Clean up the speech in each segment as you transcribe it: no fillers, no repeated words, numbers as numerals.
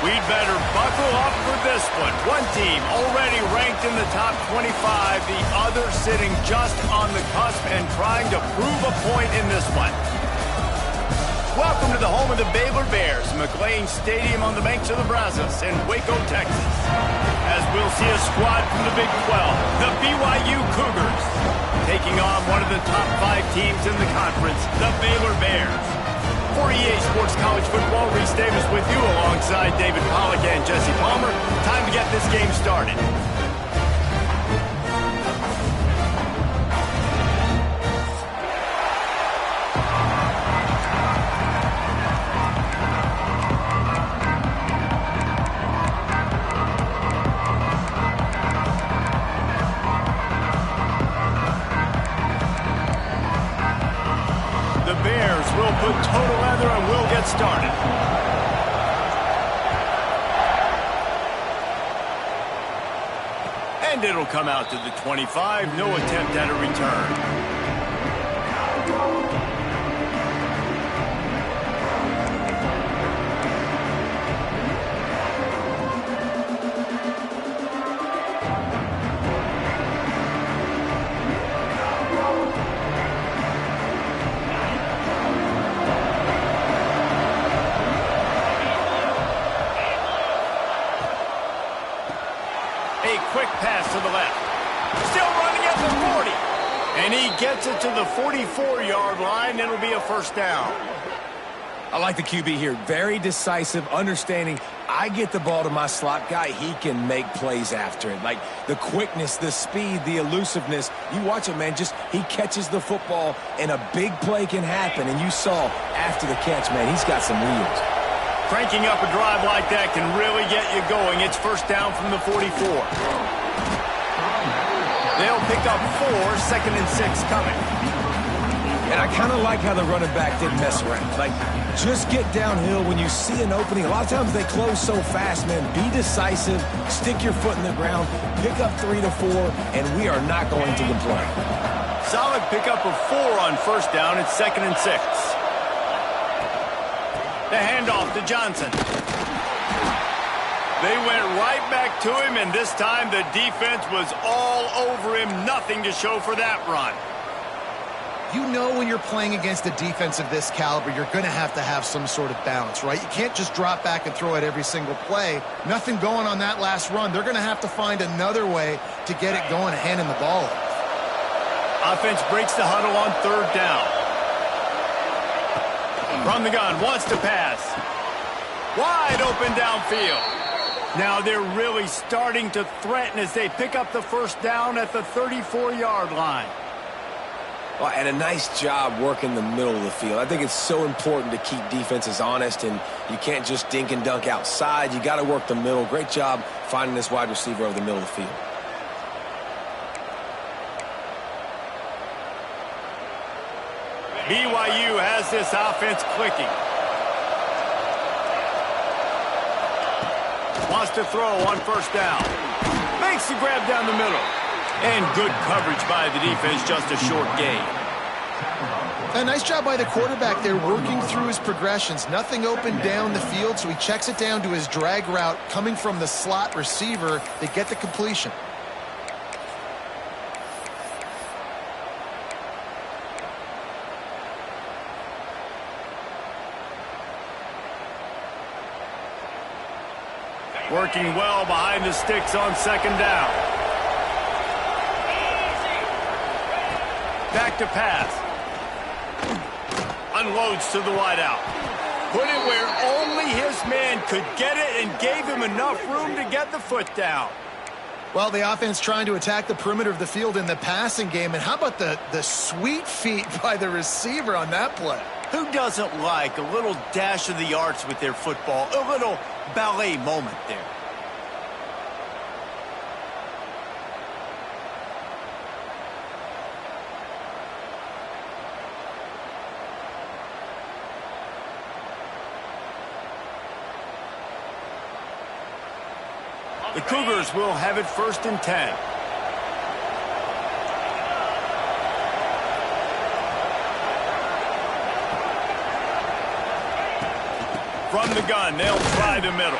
We'd better buckle up for this one. One team already ranked in the top 25, the other sitting just on the cusp and trying to prove a point in this one. Welcome to the home of the Baylor Bears, McLean Stadium on the banks of the Brazos in Waco, Texas. As we'll see a squad from the Big 12, the BYU Cougars, taking on one of the top 5 teams in the conference, the Baylor Bears. For EA Sports College Football, Reese Davis with you alongside David Pollack and Jesse Palmer. Time to get this game started. We'll put total leather and we'll get started. And it'll come out to the 25. No attempt at a return. Quick pass to the left. Still running at the 40. And he gets it to the 44-yard line. It'll be a first down. I like the QB here. Very decisive, understanding I get the ball to my slot guy. He can make plays after it. Like the quickness, the speed, the elusiveness. You watch it, man. Just he catches the football and a big play can happen. And you saw after the catch, man, he's got some wheels. Cranking up a drive like that can really get you going. It's first down from the 44. They'll pick up 4, 2nd and 6 coming. And I kind of like how the running back didn't mess around. Like, just get downhill when you see an opening. A lot of times they close so fast, man. Be decisive, stick your foot in the ground, pick up 3 to 4, and we are not going to complain. Solid pickup of 4 on first down. It's 2nd and 6. The handoff to Johnson. They went right back to him, and this time the defense was all over him. Nothing to show for that run. You know when you're playing against a defense of this caliber, you're going to have some sort of balance, right? You can't just drop back and throw it every single play. Nothing going on that last run. They're going to have to find another way to get it going and handing the ball off. Offense breaks the huddle on 3rd down. From the gun, wants to pass. Wide open downfield. Now they're really starting to threaten as they pick up the first down at the 34-yard line. Well, and a nice job working the middle of the field. I think it's so important to keep defenses honest, and you can't just dink and dunk outside. You got to work the middle. Great job finding this wide receiver over the middle of the field. BYU has this offense clicking. Wants to throw on first down. Makes the grab down the middle. And good coverage by the defense, just a short gain. A nice job by the quarterback there, working through his progressions. Nothing open down the field, so he checks it down to his drag route coming from the slot receiver to get the completion. Working well behind the sticks on 2nd down. Back to pass. Unloads to the wideout. Put it where only his man could get it and gave him enough room to get the foot down. Well, the offense trying to attack the perimeter of the field in the passing game. And how about the sweet feet by the receiver on that play? Who doesn't like a little dash of the arts with their football? A little ballet moment there. The Cougars will have it 1st and 10. From the gun, they'll try the middle.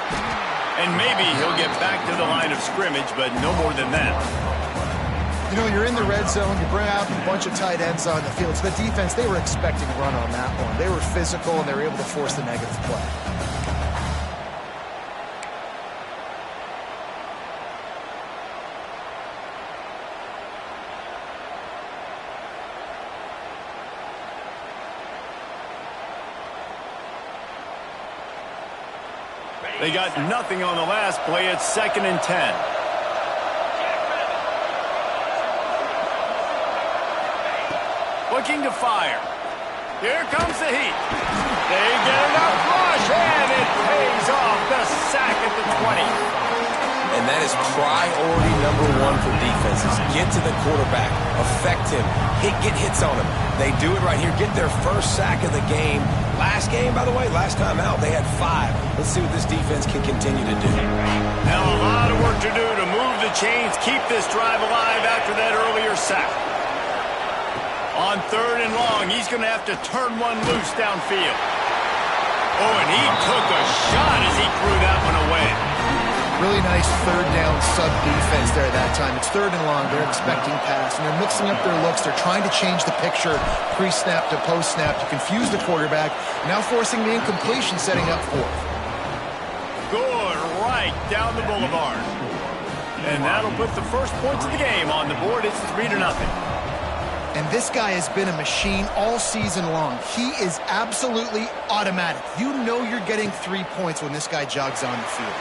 And maybe he'll get back to the line of scrimmage, but no more than that. You know, you're in the red zone, you bring out a bunch of tight ends on the field. So the defense, they were expecting a run on that one. They were physical, and they were able to force the negative play. They got nothing on the last play. It's 2nd and 10. Looking to fire. Here comes the heat. They get enough rush, and it pays off. The sack at the 20. And that is priority number one for defenses. Get to the quarterback. Affect him. Get hits on him. They do it right here. Get their first sack of the game. Last game, by the way, last time out, they had 5. Let's see what this defense can continue to do. Now a lot of work to do to move the chains, keep this drive alive after that earlier sack. On 3rd and long, he's going to have to turn one loose downfield. Oh, and he took a shot as he threw that one away. Really nice 3rd down sub-defense there that time. It's 3rd and long. They're expecting pass, and they're mixing up their looks. They're trying to change the picture pre-snap to post-snap to confuse the quarterback, now forcing the incompletion, setting up 4th. Good right down the boulevard. And that'll put the first points of the game on the board. It's 3-0. And this guy has been a machine all season long. He is absolutely automatic. You know you're getting 3 points when this guy jogs on the field.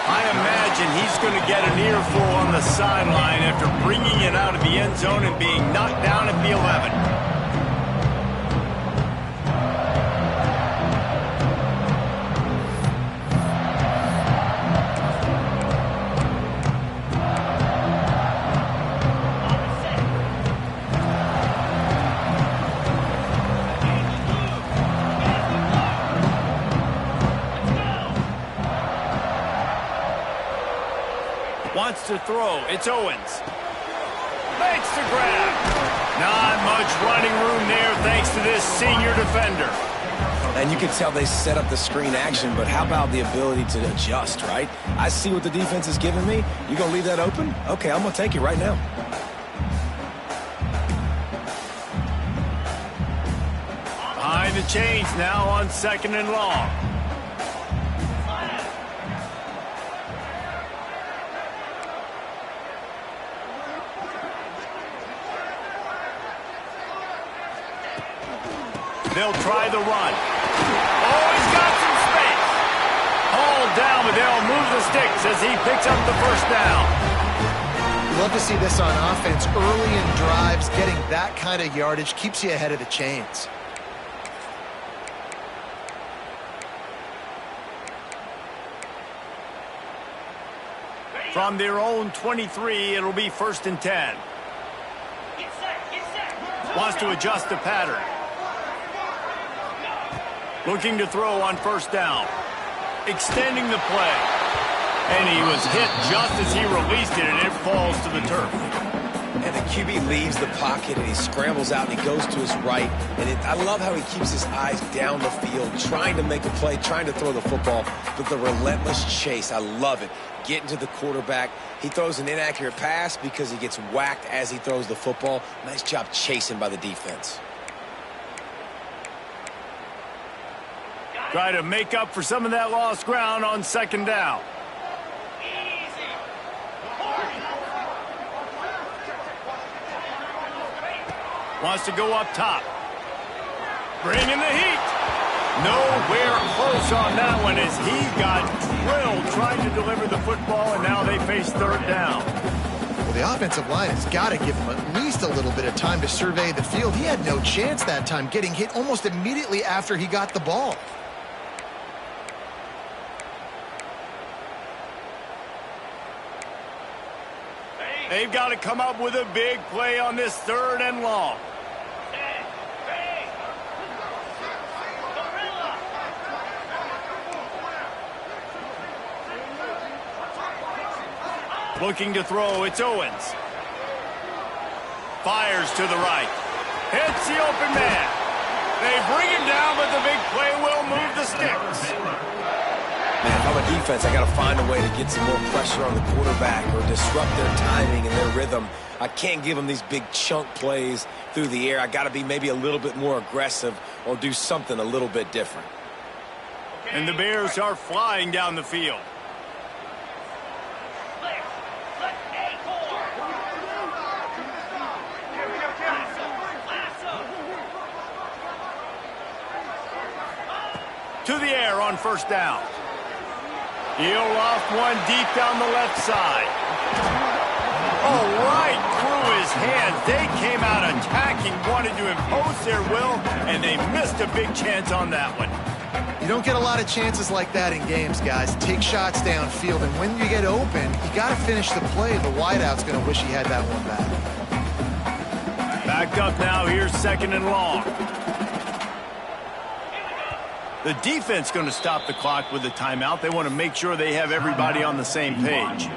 I imagine he's going to get an earful on the sideline after bringing it out of the end zone and being knocked down at the 11. Wants to throw. It's Owens. Makes the grab. Not much running room there thanks to this senior defender. And you can tell they set up the screen action, but how about the ability to adjust, right? I see what the defense is giving me. You going to leave that open? Okay, I'm going to take it right now. Behind the chains now on 2nd and long. They'll try the run. Oh, he's got some space. Hauled down, but they'll move the sticks as he picks up the first down. You love to see this on offense. Early in drives, getting that kind of yardage keeps you ahead of the chains. From their own 23, it'll be 1st and 10. Wants to adjust the pattern. Looking to throw on 1st down. Extending the play. And he was hit just as he released it, and it falls to the turf. And the QB leaves the pocket, and he scrambles out, and he goes to his right. And I love how he keeps his eyes down the field, trying to make a play, trying to throw the football, but the relentless chase, I love it. Getting to the quarterback. He throws an inaccurate pass because he gets whacked as he throws the football. Nice job chasing by the defense. Try to make up for some of that lost ground on 2nd down. Wants to go up top. Bringing the heat. Nowhere close on that one as he got drilled trying to deliver the football, and now they face 3rd down. Well, the offensive line has got to give him at least a little bit of time to survey the field. He had no chance that time, getting hit almost immediately after he got the ball. They've got to come up with a big play on this 3rd and long. Looking to throw, it's Owens. Fires to the right. Hits the open man. They bring him down, but the big play will move the sticks. Man, if I'm a defense, I got to find a way to get some more pressure on the quarterback or disrupt their timing and their rhythm. I can't give them these big chunk plays through the air. I got to be maybe a little bit more aggressive or do something a little bit different. And the Bears are flying down the field. To the air on first down. He'll loft one deep down the left side. Oh, right through his hands. They came out attacking, wanted to impose their will, and they missed a big chance on that one. You don't get a lot of chances like that in games, guys. Take shots downfield, and when you get open, you got to finish the play. The wideout's going to wish he had that one back. Backed up now. Here's second and long. The defense going to stop the clock with the timeout. They want to make sure they have everybody on the same page.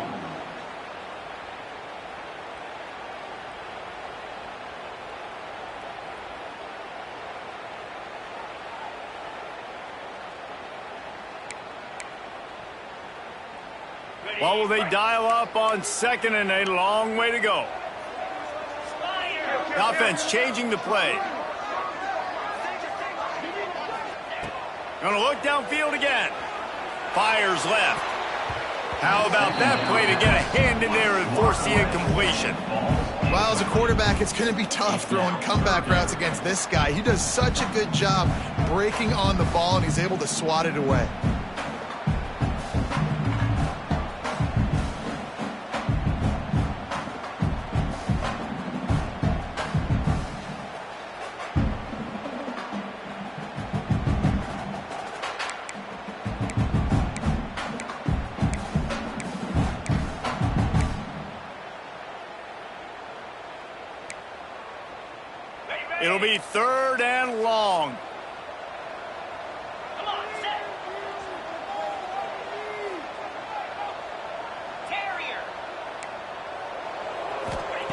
Well, will they dial up on second and a long way to go? The offense changing the play. Going to look downfield again. Fires left. How about that play to get a hand in there and force the incompletion? Well, as a quarterback, it's going to be tough throwing comeback routes against this guy. He does such a good job breaking on the ball, and he's able to swat it away. It'll be third and long. Come on, set. Terrier.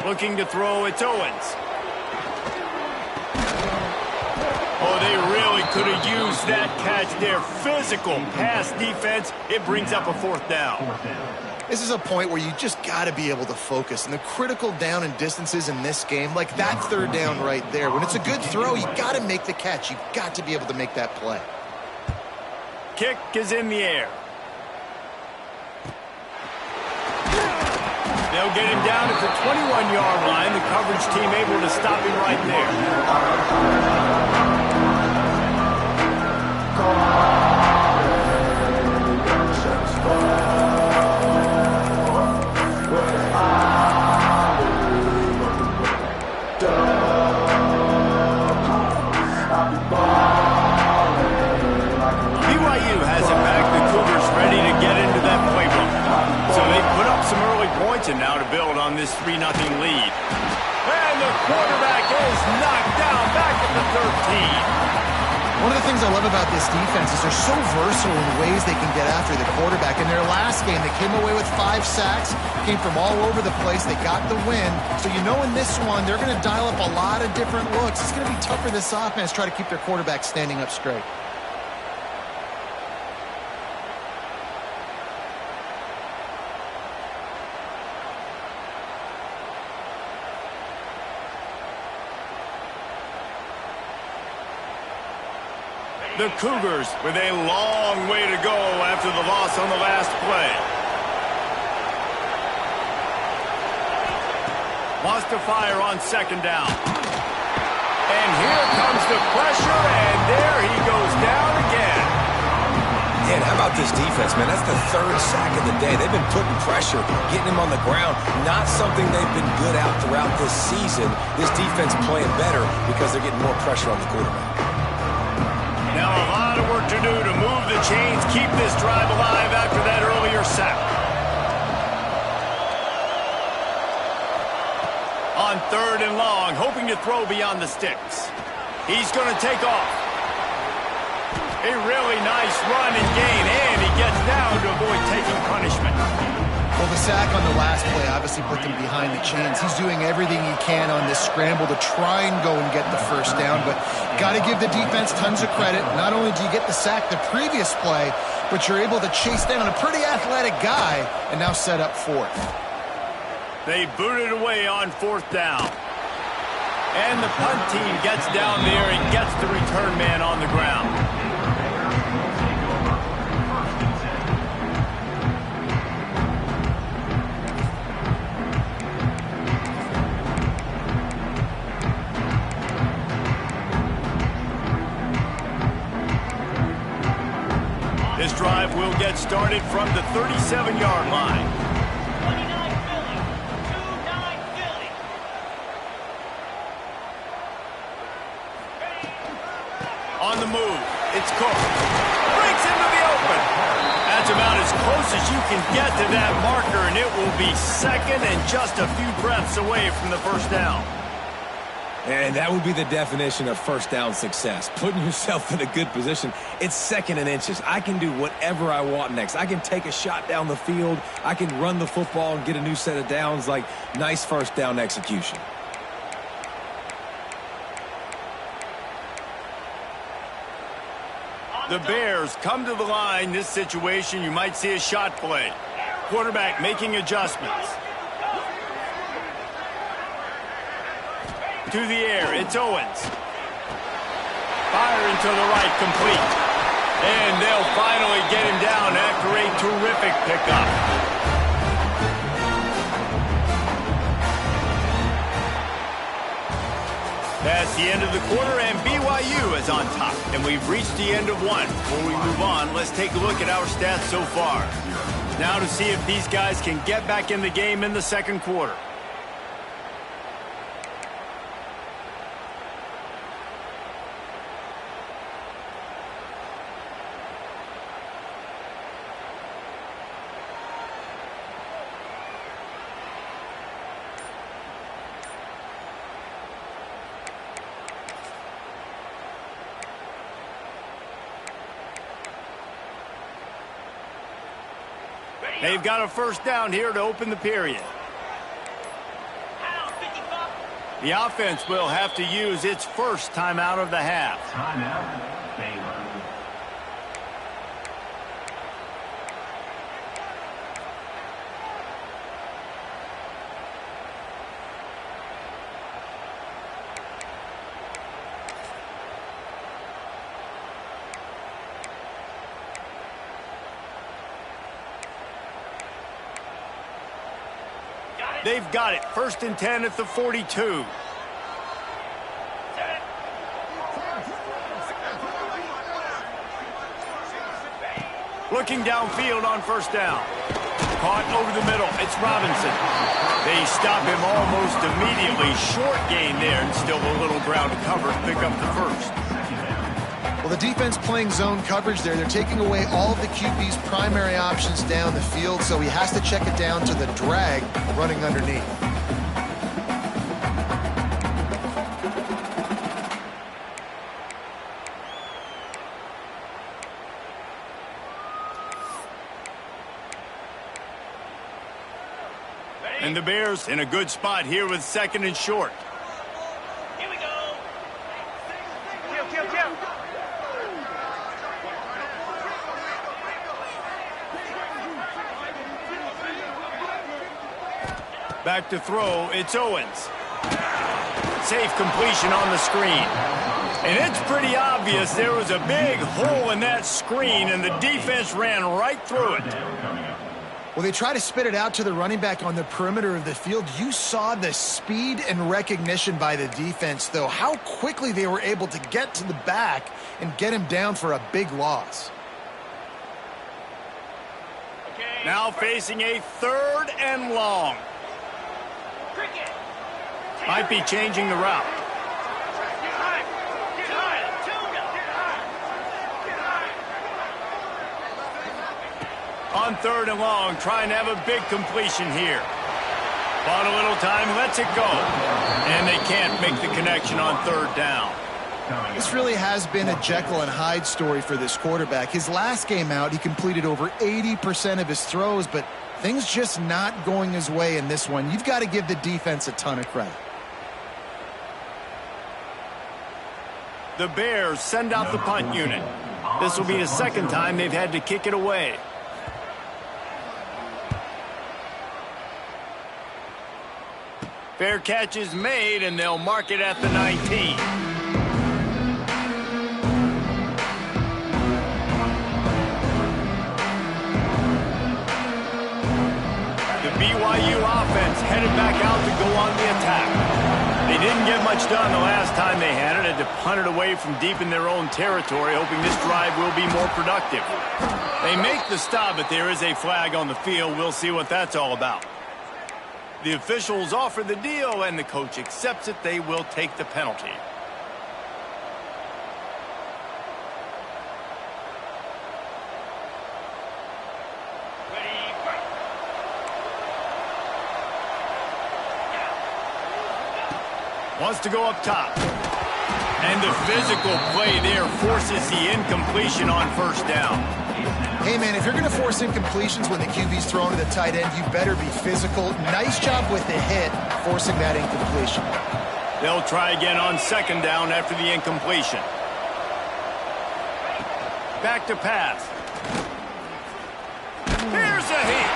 Looking to throw, it's Owens. Oh, they really could have used that catch there. Physical pass defense. It brings up a fourth down. This is a point where you just got to be able to focus. And the critical down and distances in this game, like that third down right there, when it's a good throw, you got to make the catch. You've got to be able to make that play. Kick is in the air. They'll get him down at the 21-yard line. The coverage team able to stop him right there. BYU has it back. The Cougars ready to get into that playbook. So they put up some early points and now to build on this 3-0 lead. And the quarterback is knocked down back at the 13. One of the things I love about this defense is they're so versatile in ways they can get after the quarterback. In their last game, they came away with 5 sacks, came from all over the place. They got the win. So you know in this one, they're going to dial up a lot of different looks. It's going to be tough for this offense to try to keep their quarterback standing up straight. The Cougars with a long way to go after the loss on the last play. Wants to fire on second down. And here comes the pressure, and there he goes down again. Man, how about this defense, man? That's the third sack of the day. They've been putting pressure, getting him on the ground. Not something they've been good at throughout this season. This defense playing better because they're getting more pressure on the quarterback. Now a lot of work to do to move the chains, keep this drive alive after that earlier sack. On third and long, hoping to throw beyond the sticks. He's going to take off. A really nice run and gain, and he gets down to avoid taking punishment. Well, the sack on the last play obviously put them behind the chains. He's doing everything he can on this scramble to try and go and get the first down, but got to give the defense tons of credit. Not only do you get the sack the previous play, but you're able to chase down a pretty athletic guy and now set up fourth. They booted away on fourth down. And the punt team gets down there and gets the return man on the ground. This drive will get started from the 37-yard line. 29 Philly. 2-9 Philly. On the move, it's Cook. Breaks into the open. That's about as close as you can get to that marker, and it will be second and just a few breaths away from the first down. And that would be the definition of first down success. Putting yourself in a good position. It's second and inches. I can do whatever I want next. I can take a shot down the field. I can run the football and get a new set of downs. Like, nice first down execution. The Bears come to the line. This situation, you might see a shot play. Quarterback making adjustments. To the air, it's Owens. Fire into the right, complete. And they'll finally get him down after a terrific pickup. That's the end of the quarter, and BYU is on top. And we've reached the end of one. Before we move on, let's take a look at our stats so far. Now to see if these guys can get back in the game in the second quarter. They've got a first down here to open the period. The offense will have to use its first timeout of the half. Timeout, Baylor. They've got it. First and 10 at the 42. Looking downfield on first down. Caught over the middle. It's Robinson. They stop him almost immediately. Short gain there, and still a little ground to cover to pick up the first. Well, the defense playing zone coverage there. They're taking away all of the QB's primary options down the field, so he has to check it down to the drag running underneath. And the Bears in a good spot here with second and short. Here we go. Back to throw, it's Owens. Safe completion on the screen. And it's pretty obvious there was a big hole in that screen, and the defense ran right through it. Well, they try to spit it out to the running back on the perimeter of the field. You saw the speed and recognition by the defense, though, how quickly they were able to get to the back and get him down for a big loss. Now facing a third and long. Might be changing the route. On third and long, trying to have a big completion here. Bought a little time, lets it go. And they can't make the connection on third down. This really has been a Jekyll and Hyde story for this quarterback. His last game out, he completed over 80% of his throws, but Things just not going his way in this one. You've got to give the defense a ton of credit. The Bears send out the punt unit. This will be the second time they've had to kick it away. Fair catch is made, and they'll mark it at the 19. The BYU offense headed back out to go on the attack. They didn't get much done the last time they had it. Had to punt it away from deep in their own territory, hoping this drive will be more productive. They make the stop, but there is a flag on the field. We'll see what that's all about. The officials offer the deal, and the coach accepts it. They will take the penalty. Ready, break. Wants to go up top. And the physical play there forces the incompletion on first down. Hey, man, if you're going to force incompletions when the QB's thrown to the tight end, you better be physical. Nice job with the hit, forcing that incompletion. They'll try again on second down after the incompletion. Back to pass. Here's a hit.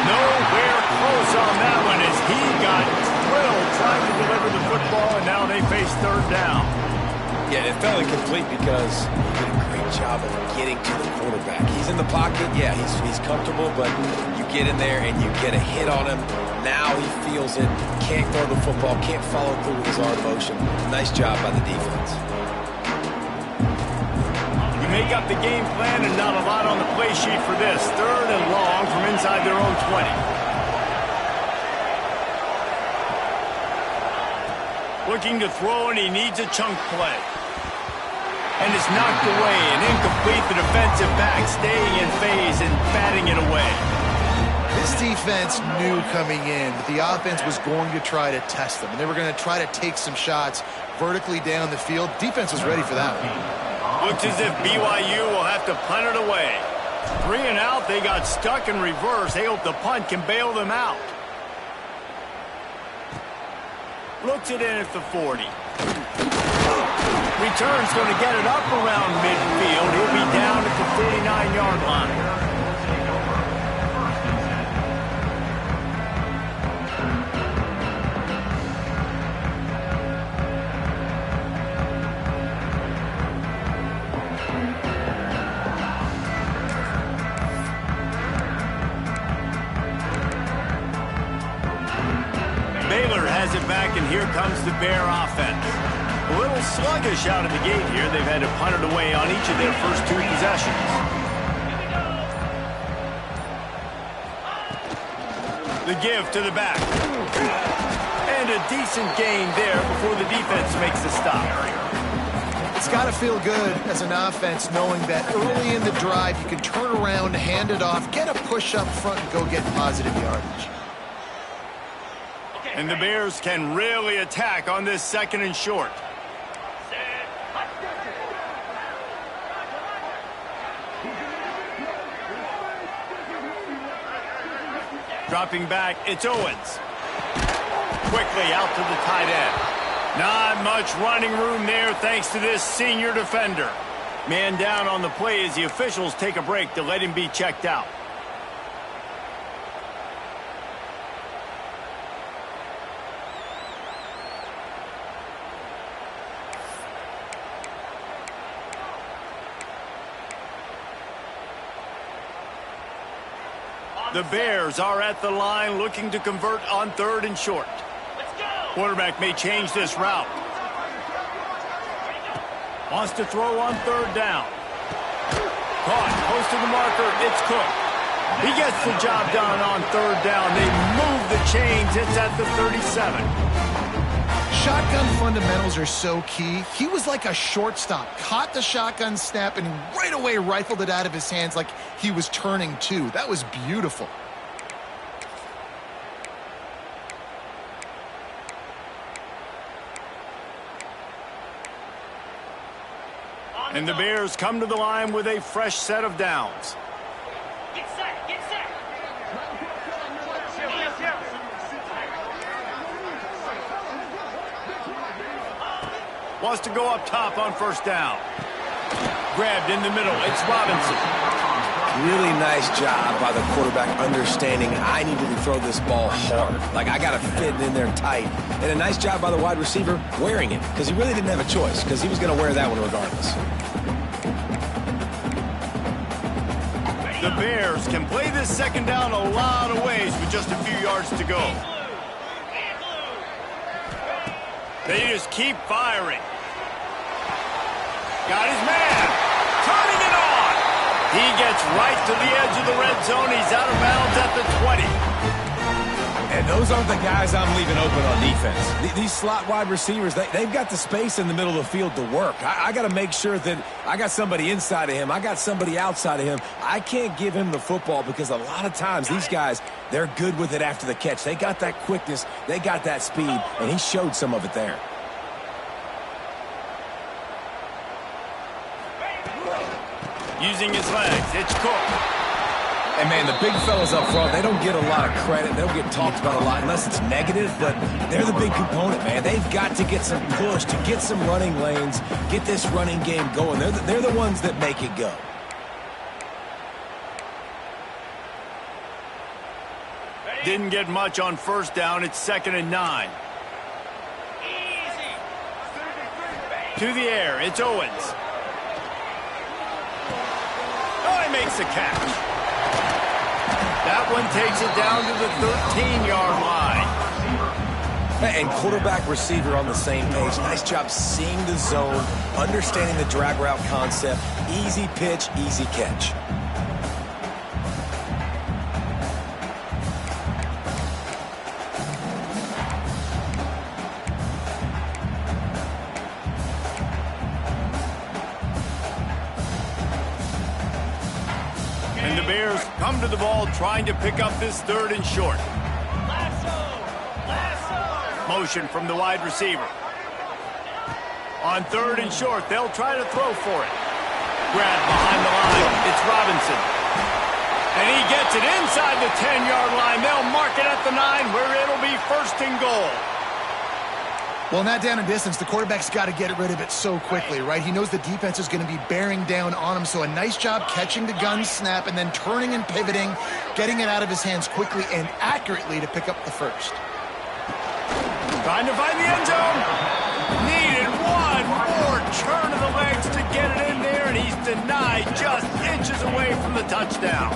Nowhere close on that one as he got drilled trying to deliver the football, and now they face third down. Yeah, it felt incomplete because he did a great job of getting to the quarterback. He's in the pocket. Yeah, he's comfortable, but you get in there and you get a hit on him. Now he feels it. Can't throw the football. Can't follow through with his arm motion. Nice job by the defense. You make up the game plan and not a lot on the play sheet for this. Third and long from inside their own 20. Looking to throw, and he needs a chunk play. And it's knocked away and incomplete. The defensive back staying in phase and batting it away. This defense knew coming in that the offense was going to try to test them, and they were going to try to take some shots vertically down the field. Defense was ready for that one. Looks as if BYU will have to punt it away. 3 and out, they got stuck in reverse. They hope the punt can bail them out. Looks it in at the 40. Return's going to get it up around midfield. He'll be down at the 49-yard line. Baylor has it back, and here comes the Bear offense. A little sluggish out of the gate here. They've had to punt it away on each of their first 2 possessions. The give to the back. And a decent gain there before the defense makes the stop. It's got to feel good as an offense knowing that early in the drive you can turn around, hand it off, get a push up front, and go get positive yardage. And the Bears can really attack on this second and short. Dropping back, it's Owens. Quickly out to the tight end. Not much running room there thanks to this senior defender. Man down on the play as the officials take a break to let him be checked out. The Bears are at the line looking to convert on third and short. Let's go. Quarterback may change this route. Wants to throw on third down. Caught, close to the marker, it's Cook. He gets the job done on third down. They move the chains, it's at the 37. Shotgun fundamentals are so key. He was like a shortstop, caught the shotgun snap, and right away rifled it out of his hands like he was turning two. That was beautiful. And the Bears come to the line with a fresh set of downs. Get set, get set. Wants to go up top on first down. Grabbed in the middle. It's Robinson. Really nice job by the quarterback understanding I need to throw this ball hard. Like, I got to fit it in there tight. And a nice job by the wide receiver wearing it, because he really didn't have a choice, because he was going to wear that one regardless. The Bears can play this second down a lot of ways with just a few yards to go. They just keep firing. Got his man. Turning it on. He gets right to the edge of the red zone. He's out of bounds at the 20. And those aren't the guys I'm leaving open on defense. These slot wide receivers, they've got the space in the middle of the field to work. I got to make sure that I got somebody inside of him. I got somebody outside of him. I can't give him the football because a lot of times these guys, they're good with it after the catch. They got that quickness. They got that speed, and he showed some of it there. Using his legs, it's Cook. And, man, the big fellas up front, they don't get a lot of credit. They don't get talked about a lot unless it's negative, but they're the big component, man. They've got to get some push, to get some running lanes, get this running game going. They're the ones that make it go. Didn't get much on first down. It's 2nd and 9. To the air, it's Owens. Oh, he makes the catch. That one takes it down to the 13-yard line. And quarterback receiver on the same page. Nice job seeing the zone, understanding the drag route concept. Easy pitch, easy catch. And the Bears come to the ball trying to pick up this 3rd and short. Motion from the wide receiver. On 3rd and short, they'll try to throw for it. Grab behind the line. It's Robinson. And he gets it inside the 10-yard line. They'll mark it at the 9 where it'll be 1st and goal. Well, in that down and distance, the quarterback's got to get rid of it so quickly, right? He knows the defense is going to be bearing down on him, so a nice job catching the gun snap and then turning and pivoting, getting it out of his hands quickly and accurately to pick up the first. Trying to find the end zone. Needed one more turn of the legs to get it in there, and he's denied just inches away from the touchdown.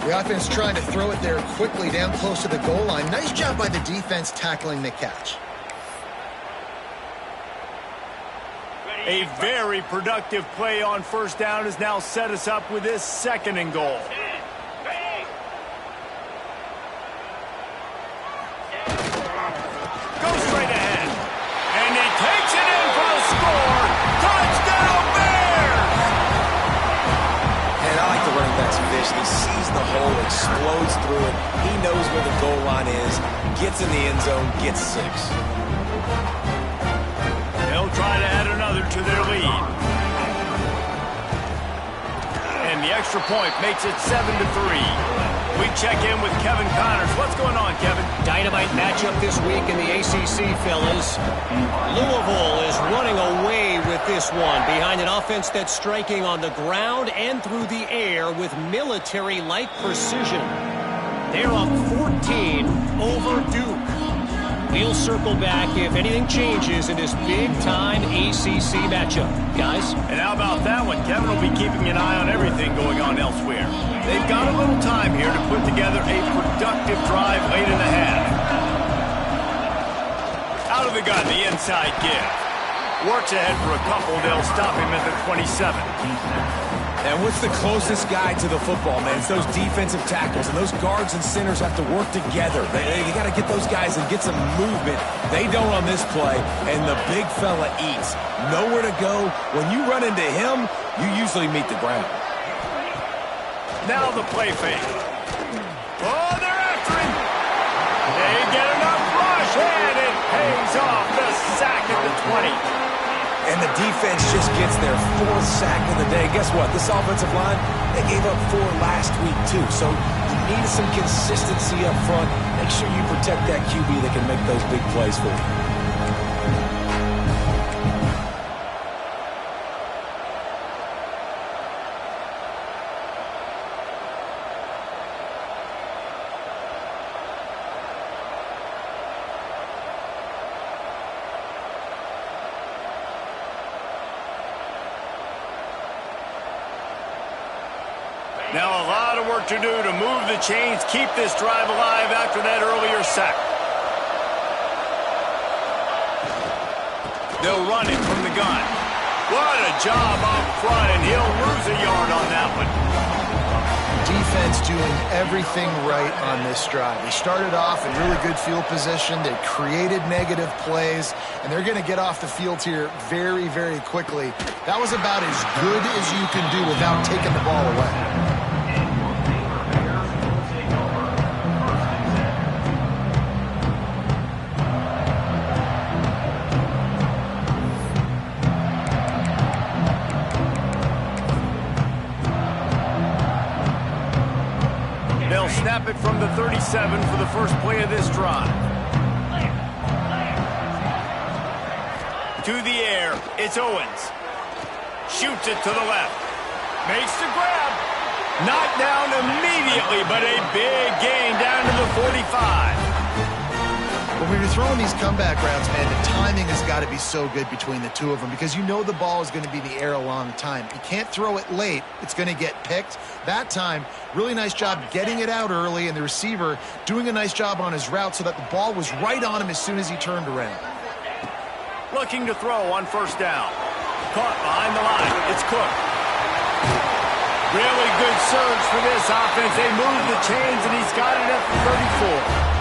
The offense trying to throw it there quickly down close to the goal line. Nice job by the defense tackling the catch. A very productive play on first down has now set us up with this 2nd and goal. Goes straight ahead. And he takes it in for the score. Touchdown Bears! And I like the running back's vision. He sees the hole, explodes through it. He knows where the goal line is, gets in the end zone, gets 6. They'll try to add another to their lead. And the extra point makes it 7-3. We check in with Kevin Connors. What's going on, Kevin? Dynamite matchup this week in the ACC, fellas. Louisville is running away with this one behind an offense that's striking on the ground and through the air with military-like precision. They're up 14 over Duke. We'll circle back if anything changes in this big-time ACC matchup. Guys? And how about that one? Kevin will be keeping an eye on everything going on elsewhere. They've got a little time here to put together a productive drive late in the half. Out of the gun, the inside give. Works ahead for a couple. They'll stop him at the 27. And what's the closest guy to the football, man? It's those defensive tackles, and those guards and centers have to work together. They got to get those guys and get some movement. They don't on this play, and the big fella eats. Nowhere to go. When you run into him, you usually meet the ground. Now the play fake. Oh, they're after him. They get enough rush, and it pays off. The sack at the 20. And the defense just gets their 4th sack of the day. Guess what? This offensive line, they gave up 4 last week, too. So you need some consistency up front. Make sure you protect that QB that can make those big plays for you. Now a lot of work to do to move the chains, keep this drive alive after that earlier sack. They'll run it from the gun. What a job up front, and he'll lose a yard on that one. Defense doing everything right on this drive. They started off in really good field position. They created negative plays, and they're going to get off the field here very, very quickly. That was about as good as you can do without taking the ball away. They'll snap it from the 37 for the first play of this drive. To the air, it's Owens. Shoots it to the left. Makes the grab. Knocked down immediately, but a big gain down to the 45. When you're throwing these comeback routes, man, the timing has got to be so good between the two of them because you know the ball is going to be in the air a long time. You can't throw it late. It's going to get picked. That time, really nice job getting it out early, and the receiver doing a nice job on his route so that the ball was right on him as soon as he turned around. Looking to throw on first down. Caught behind the line. It's Cook. Really good surge for this offense. They move the chains, and he's got it at the 34.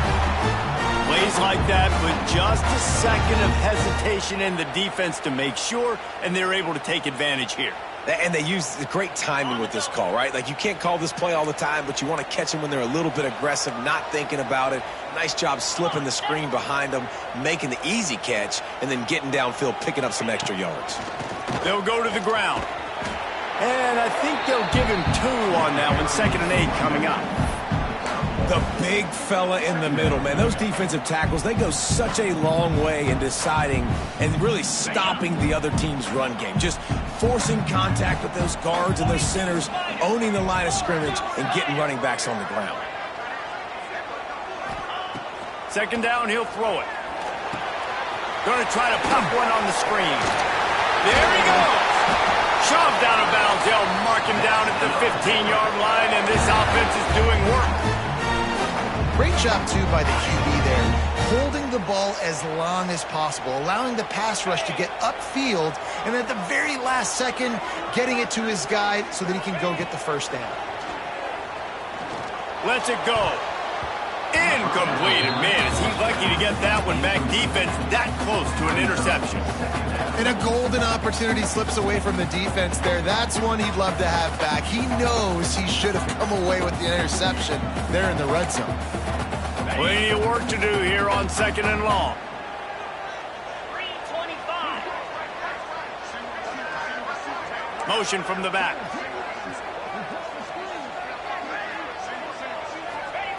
Plays like that with just a second of hesitation in the defense to make sure, and they're able to take advantage here. And they use the great timing with this call, right? Like, you can't call this play all the time, but you want to catch them when they're a little bit aggressive, not thinking about it. Nice job slipping the screen behind them, making the easy catch, and then getting downfield, picking up some extra yards. They'll go to the ground. And I think they'll give him 2 on that one, 2nd and 8 coming up. The big fella in the middle, man. Those defensive tackles, they go such a long way in deciding and really stopping the other team's run game. Just forcing contact with those guards and those centers, owning the line of scrimmage, and getting running backs on the ground. 2nd down, he'll throw it. Going to try to pump one on the screen. There he goes. Shoved out of bounds. They'll mark him down at the 15-yard line, and this offense is doing work. Great job, too, by the QB there, holding the ball as long as possible, allowing the pass rush to get upfield, and at the very last second, getting it to his guy so that he can go get the first down. Lets it go. Incomplete. And man, is he lucky to get that one back. Defense that close to an interception. And a golden opportunity slips away from the defense there. That's one he'd love to have back. He knows he should have come away with the interception there in the red zone. Plenty of work to do here on 2nd and long. 325. Motion from the back.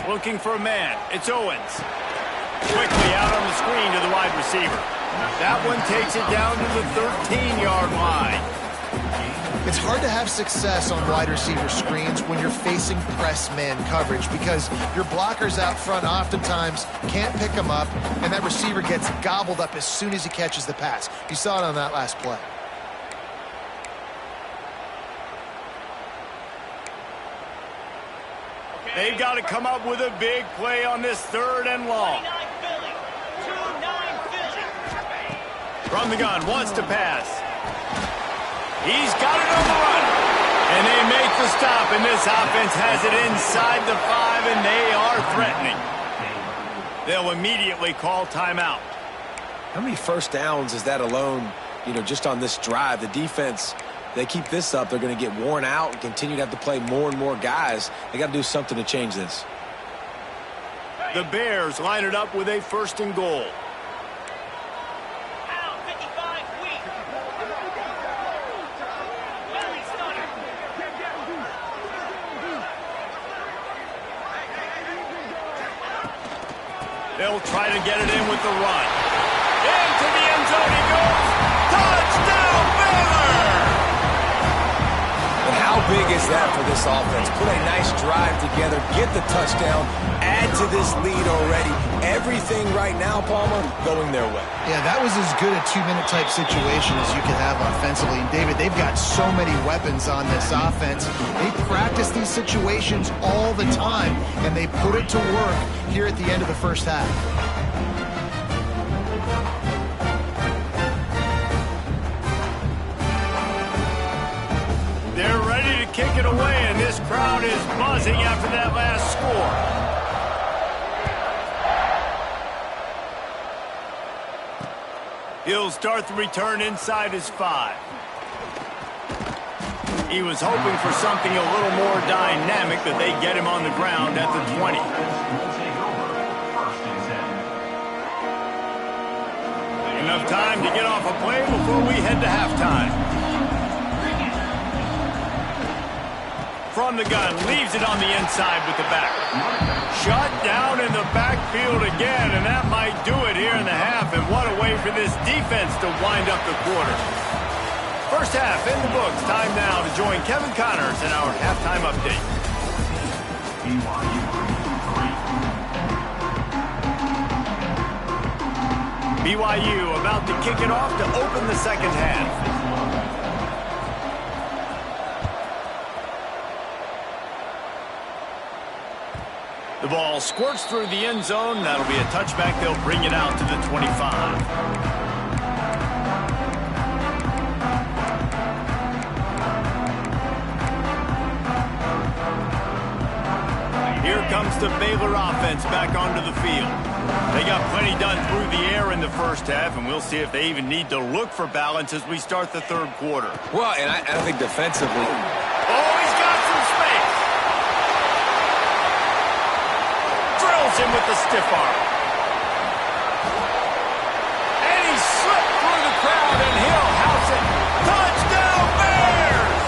Looking for a man. It's Owens. Quickly out on the screen to the wide receiver. That one takes it down to the 13-yard line. It's hard to have success on wide receiver screens when you're facing press man coverage because your blockers out front oftentimes can't pick them up, and that receiver gets gobbled up as soon as he catches the pass. You saw it on that last play. They've got to come up with a big play on this 3rd and long. 29 Philly. 2-9 Philly. From the gun, wants to pass. He's got it on the run. And they make the stop, and this offense has it inside the 5, and they are threatening. They'll immediately call timeout. How many first downs is that alone, just on this drive? The defense, they keep this up, they're going to get worn out and continue to have to play more and more guys. They got to do something to change this. The Bears line it up with a 1st and goal. Out 55 weak. Belly stunner. They'll try to get it in with the run. Into the end zone he goes. Touchdown, Baylor! And how big is that for this offense? Put a nice drive together, get the touchdown, add to this lead already. Everything right now, Palmer, going their way. Yeah, that was as good a two-minute type situation as you could have offensively. And, David, they've got so many weapons on this offense. They practice these situations all the time, and they put it to work here at the end of the first half. They're ready to kick it away, and this crowd is buzzing after that last score. He'll start the return inside his 5. He was hoping for something a little more dynamic, but they get him on the ground at the 20. Enough time to get off a play before we head to halftime. From the gun, leaves it on the inside with the back. Shut down in the backfield again, and that might do it here in the half. And what a way for this defense to wind up the quarter. First half in the books. Time now to join Kevin Connors in our halftime update. BYU about to kick it off to open the second half. The ball squirts through the end zone. That'll be a touchback. They'll bring it out to the 25. Here comes the Baylor offense back onto the field. They got plenty done through the air in the first half, and we'll see if they even need to look for balance as we start the third quarter. Well, and I think defensively. Oh, he's got some space. Drills him with the stiff arm. And he slipped through the crowd, and he'll house it. Touchdown, Bears!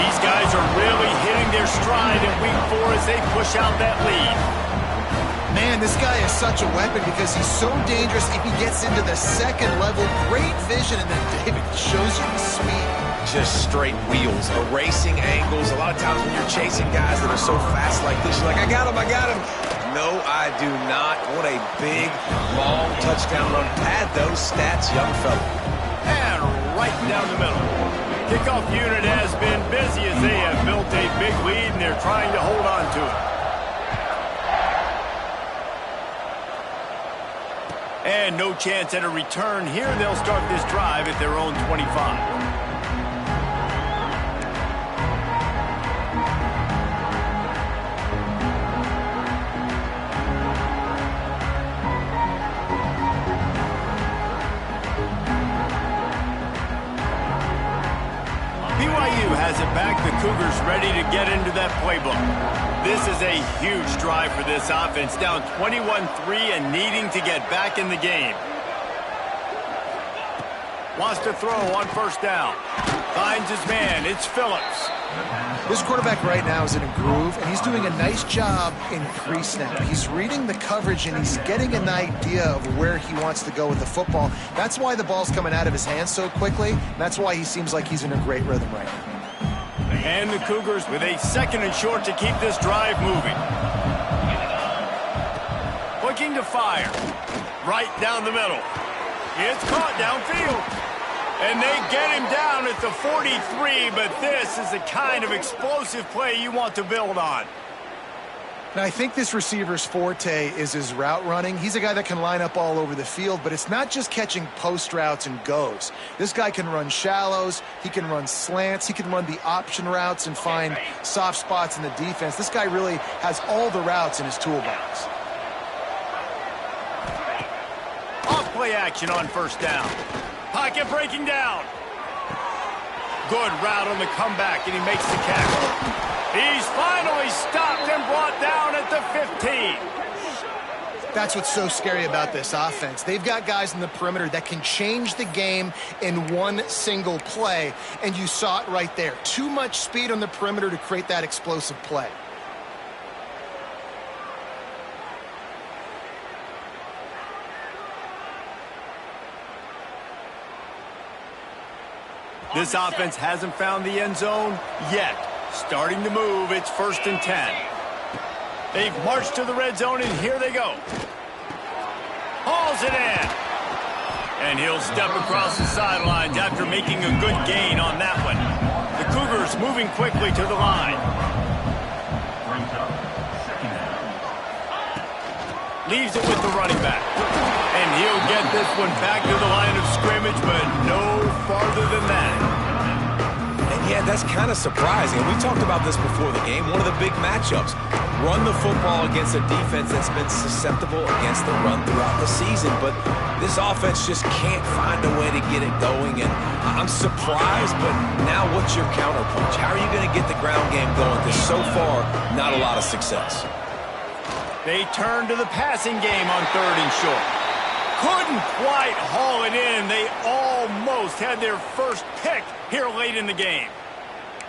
These guys are really hitting their stride in week 4 as they push out that lead. Man, this guy is such a weapon because he's so dangerous if he gets into the second level. Great vision, and then David shows you the speed. Just straight wheels, erasing angles. A lot of times when you're chasing guys that are so fast like this, you're like, I got him. No, I do not. What a big, long touchdown run. Pad those stats, young fella. And right down the middle. Kickoff unit has been busy as they have built a big lead, and they're trying to hold on to it. And no chance at a return here. They'll start this drive at their own 25. BYU has it back. The Cougars ready to get into that playbook. This is a huge drive for this offense, down 21-3 and needing to get back in the game. Wants to throw on first down. Finds his man. It's Phillips. This quarterback right now is in a groove, and he's doing a nice job in pre-snap. He's reading the coverage, and he's getting an idea of where he wants to go with the football. That's why the ball's coming out of his hands so quickly. That's why he seems like he's in a great rhythm right now. And the Cougars with a second and short to keep this drive moving. Looking to fire. Right down the middle. It's caught downfield. And they get him down at the 43, but this is the kind of explosive play you want to build on. Now, I think this receiver's forte is his route running. He's a guy that can line up all over the field, but it's not just catching post routes and goes. This guy can run shallows, he can run slants, he can run the option routes and find soft spots in the defense. This guy really has all the routes in his toolbox. Off play action on first down. Pocket breaking down. Good route on the comeback, and he makes the catch. He's finally stopped and brought down at the 15. That's what's so scary about this offense. They've got guys in the perimeter that can change the game in one single play, and you saw it right there. Too much speed on the perimeter to create that explosive play. This offense hasn't found the end zone yet. Starting to move, it's 1st and 10. They've marched to the red zone, and here they go. Hauls it in. And he'll step across the sidelines after making a good gain on that one. The Cougars moving quickly to the line. Leaves it with the running back. And he'll get this one back to the line of scrimmage, but no farther than that. And yeah, that's kind of surprising. We talked about this before the game. One of the big matchups. Run the football against a defense that's been susceptible against the run throughout the season. But this offense just can't find a way to get it going. And I'm surprised, but now what's your counterpunch? How are you going to get the ground game going? Because so far, not a lot of success. They turn to the passing game on 3rd and short. Couldn't quite haul it in. They almost had their first pick here late in the game.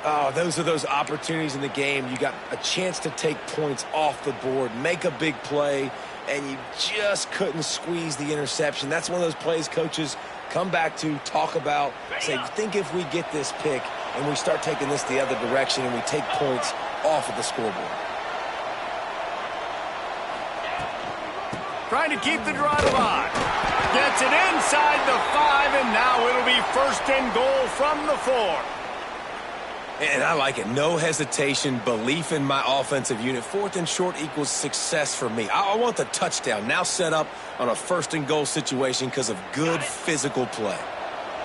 Oh, those are those opportunities in the game. You got a chance to take points off the board, make a big play, and you just couldn't squeeze the interception. That's one of those plays coaches come back to, talk about, say, think if we get this pick and we start taking this the other direction and we take points off of the scoreboard. Trying to keep the drive alive. Gets it inside the 5, and now it'll be 1st and goal from the 4. And I like it. No hesitation, belief in my offensive unit. 4th and short equals success for me. I want the touchdown now set up on a 1st and goal situation because of good physical play.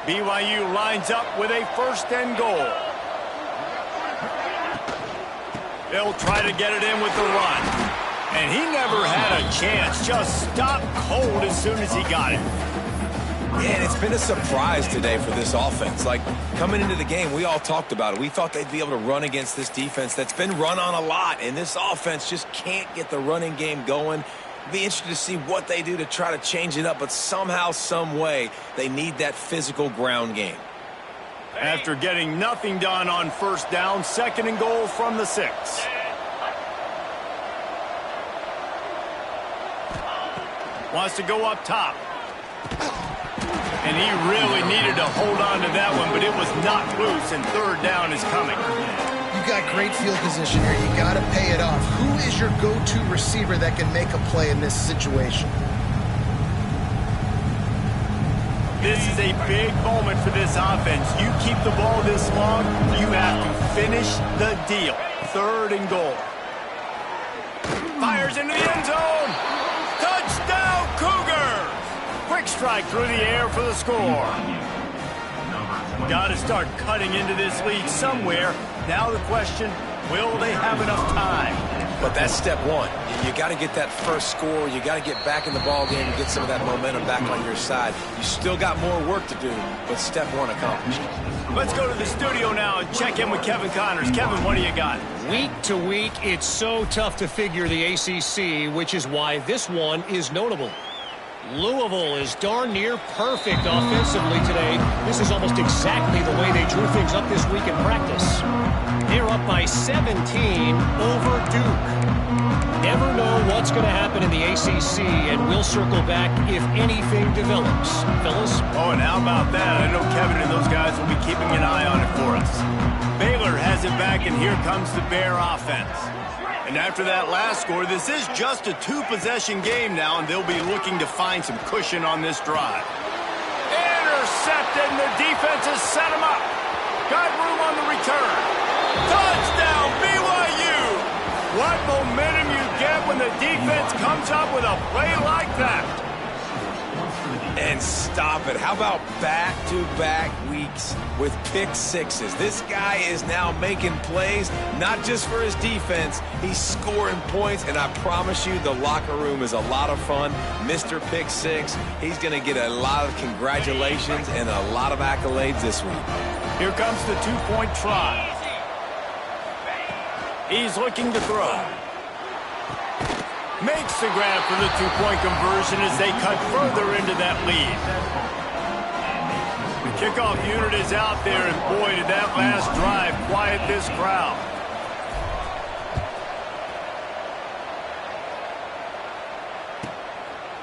BYU lines up with a 1st and goal. They'll try to get it in with the run. And he never had a chance. Just stopped cold as soon as he got it. Yeah, and it's been a surprise today for this offense. Like, coming into the game, we all talked about it. We thought they'd be able to run against this defense that's been run on a lot, and this offense just can't get the running game going. Be interested to see what they do to try to change it up, but somehow, some way, they need that physical ground game. After getting nothing done on 1st down, 2nd and goal from the 6. Wants to go up top. And he really needed to hold on to that one, but it was knocked loose, and 3rd down is coming. You got great field position here. You got to pay it off. Who is your go-to receiver that can make a play in this situation? This is a big moment for this offense. You keep the ball this long, you have to finish the deal. 3rd and goal. Fires into the end zone. Touchdown, Cougars! Quick strike through the air for the score. Got to start cutting into this lead somewhere. Now the question, will they have enough time? But that's step one. You got to get that first score. You got to get back in the ball game and get some of that momentum back on your side. You still got more work to do, but step one accomplished. Let's go to the studio now and check in with Kevin Connors. Kevin, what do you got? Week to week, it's so tough to figure the ACC, which is why this one is notable. Louisville is darn near perfect offensively today. This is almost exactly the way they drew things up this week in practice. They're up by 17 over Duke. Never know what's going to happen in the ACC, and we'll circle back if anything develops. Fellas? Oh, and how about that? I know Kevin and those guys will be keeping an eye on it for us. Baylor has it back, and here comes the Bear offense. And after that last score, this is just a 2-possession game now, and they'll be looking to find some cushion on this drive. Intercepted, and the defense has set him up. Got room on the return. Touchdown, BYU! What momentum you get when the defense comes up with a play like that. And stop it. How about back-to-back weeks with pick sixes? This guy is now making plays, not just for his defense. He's scoring points, and I promise you the locker room is a lot of fun. Mr. Pick Six, he's going to get a lot of congratulations and a lot of accolades this week. Here comes the 2-point try. He's looking to throw. Makes the grab for the 2-point conversion as they cut further into that lead. The kickoff unit is out there, and boy, did that last drive quiet this crowd.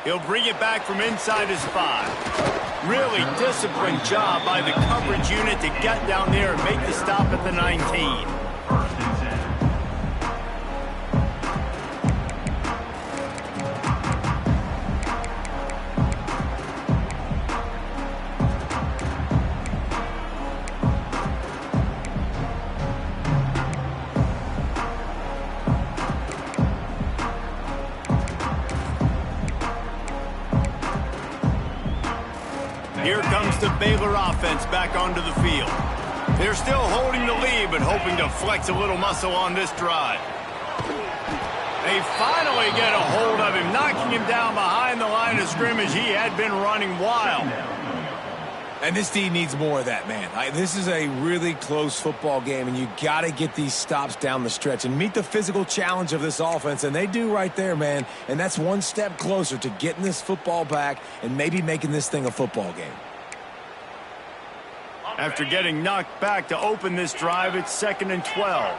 He'll bring it back from inside his 5. Really disciplined job by the coverage unit to get down there and make the stop at the 19. First and 10. Here comes the Baylor offense back onto the field. They're still holding the lead, but hoping to flex a little muscle on this drive. They finally get a hold of him, knocking him down behind the line of scrimmage. He had been running wild. And this D needs more of that, man. This is a really close football game, and you got to get these stops down the stretch and meet the physical challenge of this offense, and they do right there, man. And that's one step closer to getting this football back and maybe making this thing a football game. After getting knocked back to open this drive, it's 2nd and 12.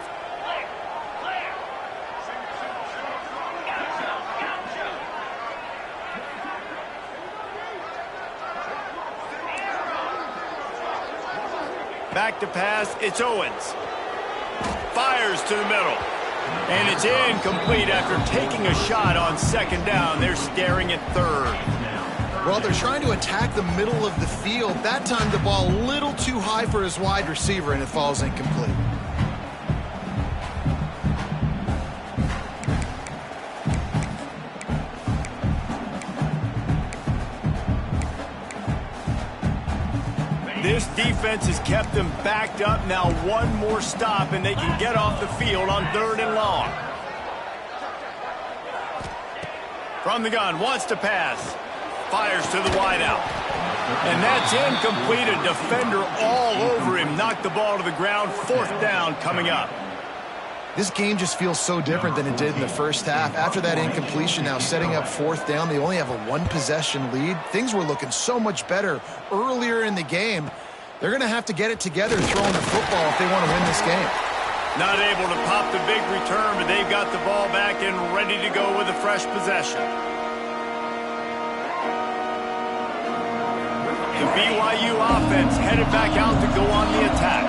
Back to pass, it's Owens. Fires to the middle. And it's incomplete after taking a shot on 2nd down. They're staring at 3rd. Well, they're trying to attack the middle of the field. That time the ball a little too high for his wide receiver, and it falls incomplete. This defense has kept them backed up. Now one more stop, and they can get off the field on 3rd and long. From the gun, wants to pass. Fires to the wideout. And that's incomplete. A defender all over him. Knocked the ball to the ground. 4th down coming up. This game just feels so different than it did in the first half. After that incompletion, now setting up 4th down, they only have a 1-possession lead. Things were looking so much better earlier in the game. They're going to have to get it together throwing the football if they want to win this game. Not able to pop the big return, but they've got the ball back and ready to go with a fresh possession. The BYU offense headed back out to go on the attack.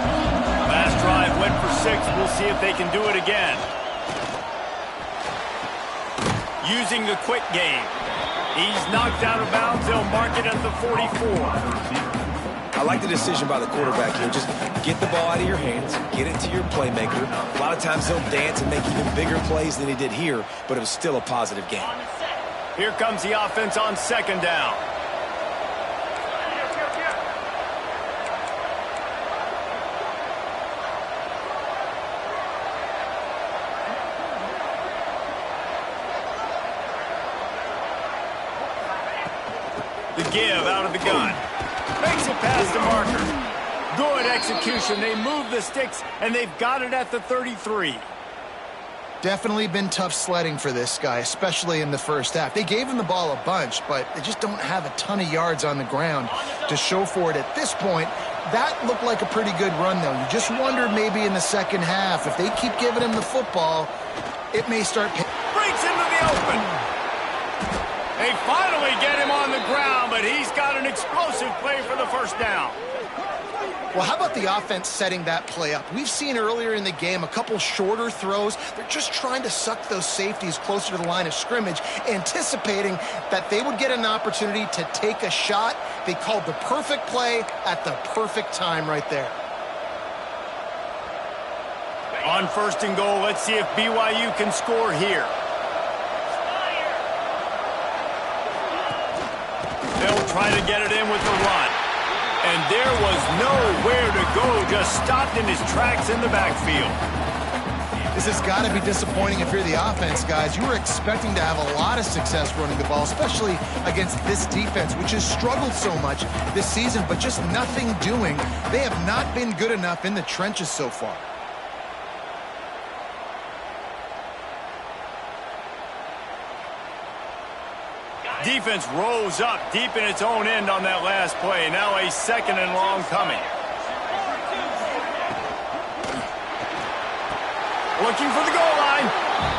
Last drive went for 6. We'll see if they can do it again. Using the quick game. He's knocked out of bounds. They'll mark it at the 44. I like the decision by the quarterback here. Just get the ball out of your hands, get it to your playmaker. A lot of times he'll dance and make even bigger plays than he did here, but it was still a positive game. Here comes the offense on 2nd down. The give out of the gun. Makes it past the marker. Good execution. They move the sticks, and they've got it at the 33. Definitely been tough sledding for this guy, especially in the first half. They gave him the ball a bunch, but they just don't have a ton of yards on the ground to show for it at this point. That looked like a pretty good run, though. You just wonder maybe in the second half, if they keep giving him the football, it may start... Breaks into the open. They finally get him on the ground, but he's got an explosive play for the 1st down. Well, how about the offense setting that play up? We've seen earlier in the game a couple shorter throws. They're just trying to suck those safeties closer to the line of scrimmage, anticipating that they would get an opportunity to take a shot. They called the perfect play at the perfect time right there. On 1st and goal, let's see if BYU can score here. They'll try to get it in with the run. And there was nowhere to go, just stopped in his tracks in the backfield. This has got to be disappointing if you're the offense, guys. You were expecting to have a lot of success running the ball, especially against this defense, which has struggled so much this season, but just nothing doing. They have not been good enough in the trenches so far. Defense rose up deep in its own end on that last play. Now a 2nd and long coming. Looking for the goal line.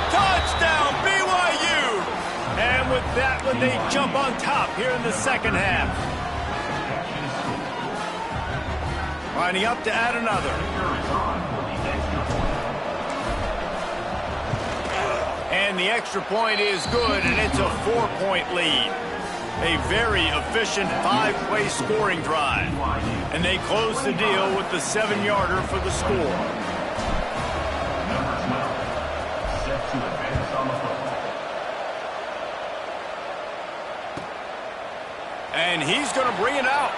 Touchdown, BYU! And with that when they jump on top here in the second half. Lining up to add another. And the extra point is good, and it's a 4-point lead. A very efficient 5-play scoring drive. And they close the deal with the 7-yarder for the score. And he's going to bring it out.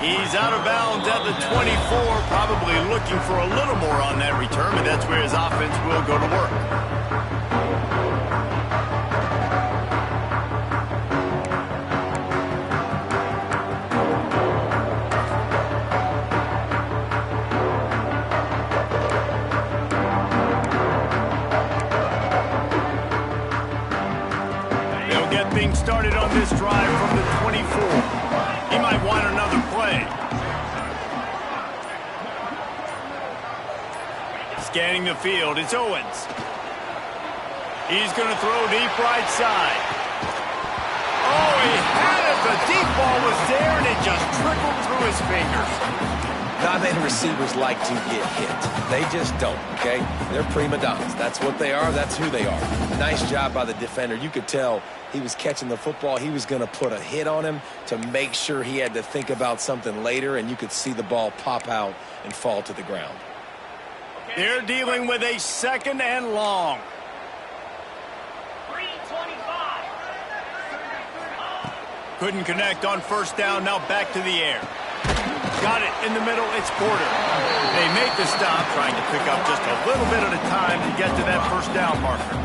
He's out of bounds at the 24, probably looking for a little more on that return, but that's where his offense will go to work. They'll get things started on this drive from the 24. He might want another play. Scanning the field, it's Owens. He's going to throw deep right side. Oh, he had it. The deep ball was there, and it just trickled through his fingers. Not many receivers like to get hit. They just don't, okay? They're prima donnas. That's what they are. That's who they are. Nice job by the defender. You could tell he was catching the football. He was going to put a hit on him to make sure he had to think about something later, and you could see the ball pop out and fall to the ground. They're dealing with a 2nd and long. 3:25. Couldn't connect on first down. Now back to the air. Got it in the middle. It's Porter. They make the stop, trying to pick up just a little bit at a time to get to that first down marker.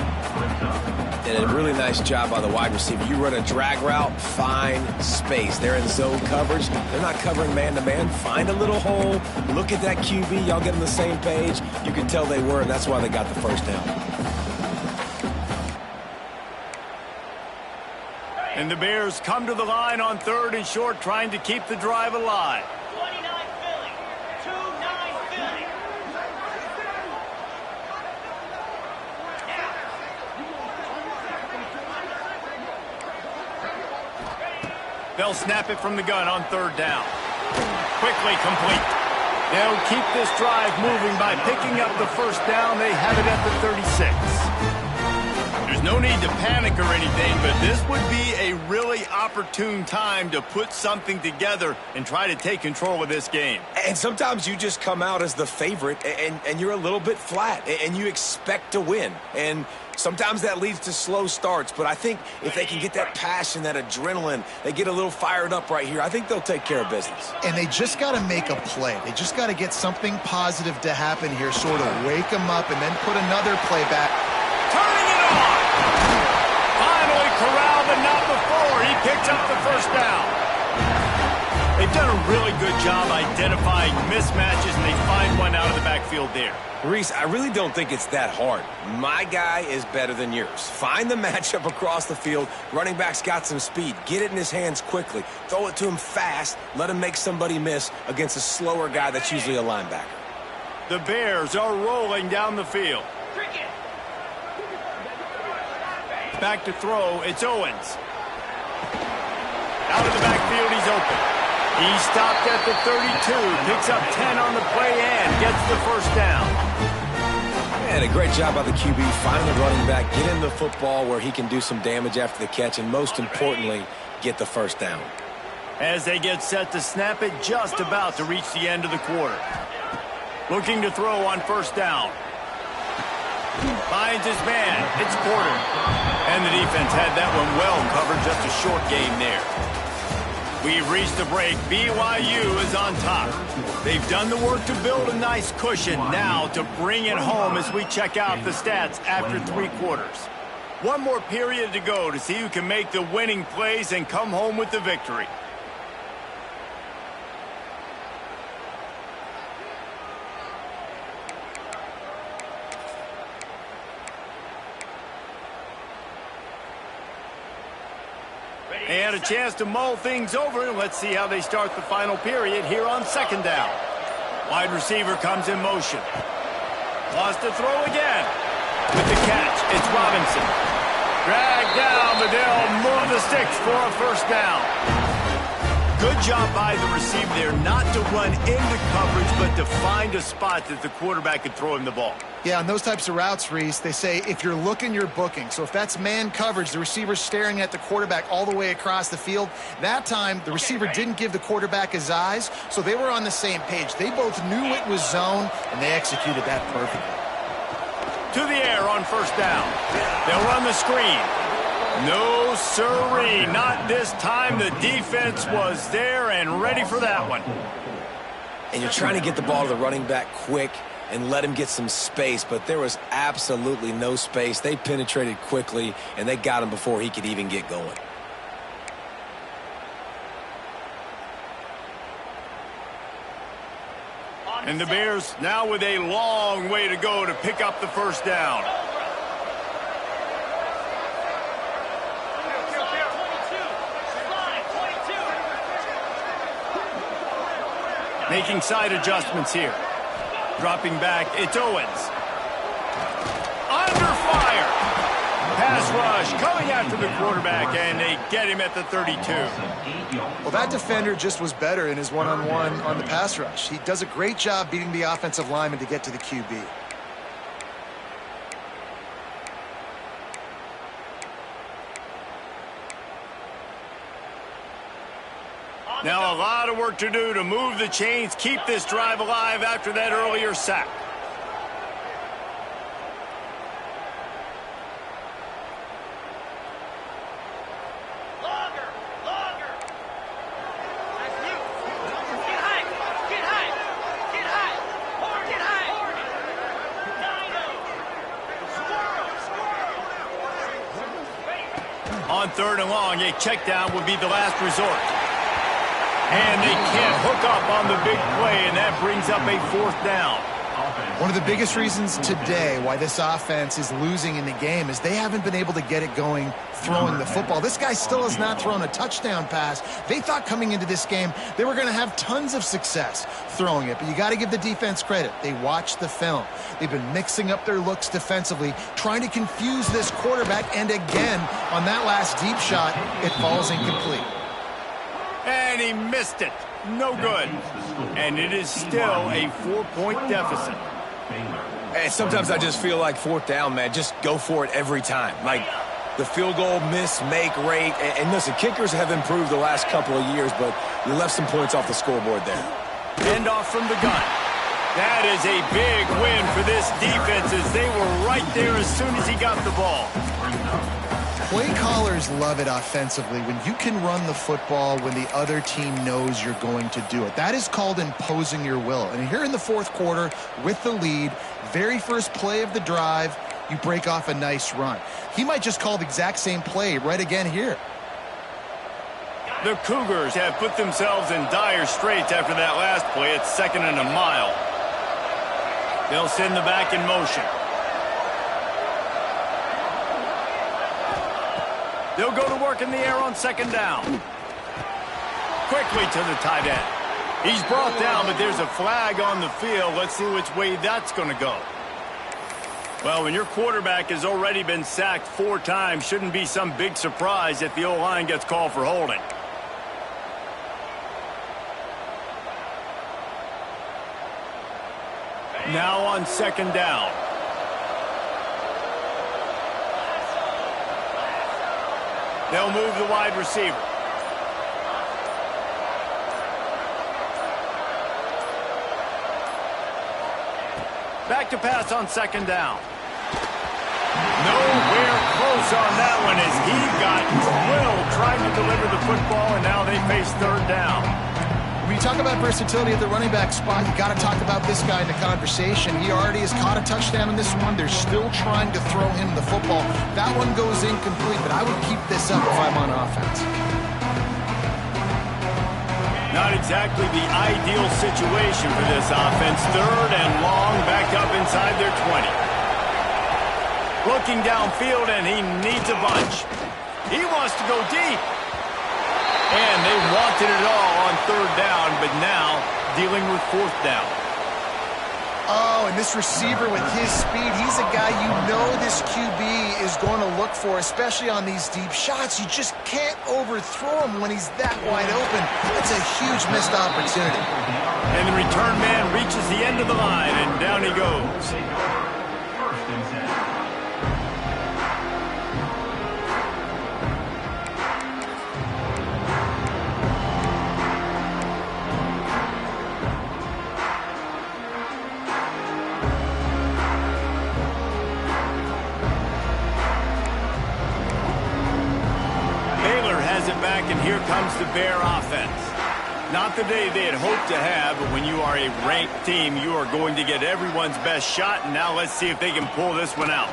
And a really nice job by the wide receiver. You run a drag route, find space. They're in zone coverage. They're not covering man-to-man. Find a little hole. Look at that QB. Y'all get on the same page. You can tell they were, and that's why they got the first down. And the Bears come to the line on 3rd and short, trying to keep the drive alive. 29 Philly. 2-9 Philly. They'll snap it from the gun on 3rd down. Quickly complete. They'll keep this drive moving by picking up the first down. They have it at the 36. There's no need to panic or anything, but this would be a really opportune time to put something together and try to take control of this game. And sometimes you just come out as the favorite, and you're a little bit flat, and you expect to win. And sometimes that leads to slow starts, but I think if they can get that passion, that adrenaline, they get a little fired up right here, I think they'll take care of business. And they just got to make a play. They just got to get something positive to happen here, sort of wake them up, and then put another play back. Turning it on! Finally corralled, but not before. He picks up the first down. They've done a really good job identifying mismatches, and they find one out of the backfield there. Reese, I really don't think it's that hard. My guy is better than yours. Find the matchup across the field. Running back's got some speed. Get it in his hands quickly. Throw it to him fast. Let him make somebody miss against a slower guy that's usually a linebacker. The Bears are rolling down the field. Cricket. Back to throw, it's Owens. Out of the backfield, he's open. He stopped at the 32, picks up 10 on the play and gets the first down. And a great job by the QB. Find the running back, get him the football where he can do some damage after the catch, and most importantly, get the first down. As they get set to snap it, just about to reach the end of the quarter. Looking to throw on first down. Finds his man. It's Porter. And the defense had that one well covered. Just a short game there. We've reached the break. BYU is on top. They've done the work to build a nice cushion. Now to bring it home as we check out the stats after 3 quarters. One more period to go to see who can make the winning plays and come home with the victory. And a chance to mull things over. Let's see how they start the final period here on 2nd down. Wide receiver comes in motion. Lost to throw again. With the catch, it's Robinson. Dragged down, but they'll move the sticks for a first down. Good job by the receiver there not to run into coverage, but to find a spot that the quarterback could throw him the ball. Yeah, on those types of routes, Reese, they say if you're looking, you're booking. So if that's man coverage, the receiver's staring at the quarterback all the way across the field. That time, the receiver didn't give the quarterback his eyes, so they were on the same page. They both knew it was zone, and they executed that perfectly. To the air on first down. They'll run the screen. No siree, not this time. The defense was there and ready for that one. And you're trying to get the ball to the running back quick and let him get some space, but there was absolutely no space. They penetrated quickly, and they got him before he could even get going. And the Bears now with a long way to go to pick up the first down. Making side adjustments here. Dropping back, it's Owens. Under fire. Pass rush coming after the quarterback, and they get him at the 32. Well, that defender just was better in his one-on-one on the pass rush. He does a great job beating the offensive lineman to get to the QB. Now a lot of work to do to move the chains, keep this drive alive after that earlier sack. On third and long, a check down would be the last resort. And they can't hook up on the big play, and that brings up a fourth down. One of the biggest reasons today why this offense is losing in the game is they haven't been able to get it going throwing the football. This guy still has not thrown a touchdown pass. They thought coming into this game they were going to have tons of success throwing it, but you got to give the defense credit. They watched the film. They've been mixing up their looks defensively, trying to confuse this quarterback, and again, on that last deep shot, it falls incomplete. And he missed it. No good. And it is still a 4-point deficit. And sometimes I just feel like fourth down, man, just go for it every time. Like the field goal miss-make rate. And listen, kickers have improved the last couple of years, but you left some points off the scoreboard there. End off from the gun. That is a big win for this defense as they were right there as soon as he got the ball. Play callers love it offensively when you can run the football when the other team knows you're going to do it. That is called imposing your will. And here in the fourth quarter with the lead, very first play of the drive, you break off a nice run. He might just call the exact same play right again here. The Cougars have put themselves in dire straits after that last play. It's 2nd and a mile. They'll send the back in motion. They'll go to work in the air on 2nd down. Quickly to the tight end. He's brought down, but there's a flag on the field. Let's see which way that's going to go. Well, when your quarterback has already been sacked 4 times, shouldn't be some big surprise if the O-line gets called for holding. Now on 2nd down. They'll move the wide receiver. Back to pass on 2nd down. Nowhere close on that one as he got drilled trying to deliver the football, and now they face 3rd down. When you talk about versatility at the running back spot, you got to talk about this guy in the conversation. He already has caught a touchdown in this one. They're still trying to throw him the football. That one goes incomplete, but I would keep this up if I'm on offense. Not exactly the ideal situation for this offense. 3rd and long, back up inside their 20. Looking downfield, and he needs a bunch. He wants to go deep. And they wanted it all on 3rd down, but now dealing with 4th down. Oh, and this receiver with his speed, he's a guy you know this QB is going to look for, especially on these deep shots. You just can't overthrow him when he's that wide open. That's a huge missed opportunity. And the return man reaches the end of the line, and down he goes. First and 10. Back, and here comes the Bear offense. Not the day they had hoped to have, but when you are a ranked team, you are going to get everyone's best shot, and now let's see if they can pull this one out.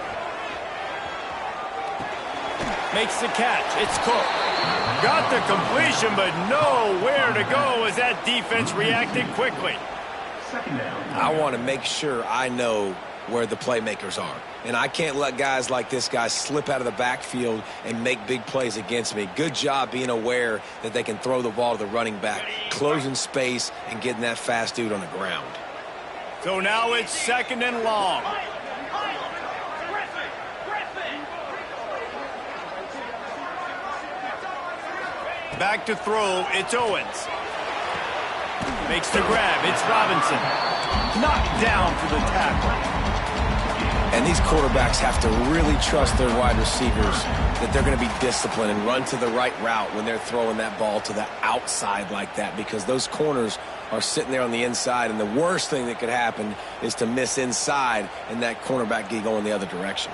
Makes the catch. It's Cook. Got the completion, but nowhere to go as that defense reacted quickly. Second down. I want to make sure I know where the playmakers are. And I can't let guys like this guy slip out of the backfield and make big plays against me. Good job being aware that they can throw the ball to the running back, closing space, and getting that fast dude on the ground. So now it's second and long. Back to throw, it's Owens. Makes the grab, it's Robinson. Knocked down for the tackle. And these quarterbacks have to really trust their wide receivers that they're going to be disciplined and run to the right route when they're throwing that ball to the outside like that, because those corners are sitting there on the inside, and the worst thing that could happen is to miss inside and that cornerback get going the other direction.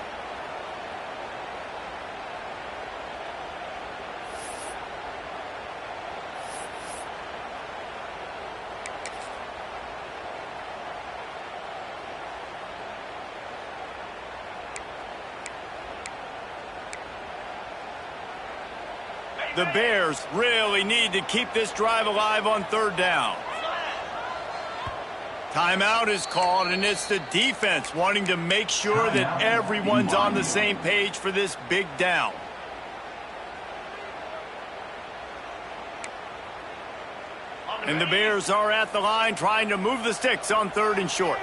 The Bears really need to keep this drive alive on third down. Timeout is called, and it's the defense wanting to make sure that everyone's on the same page for this big down. And the Bears are at the line trying to move the sticks on third and short.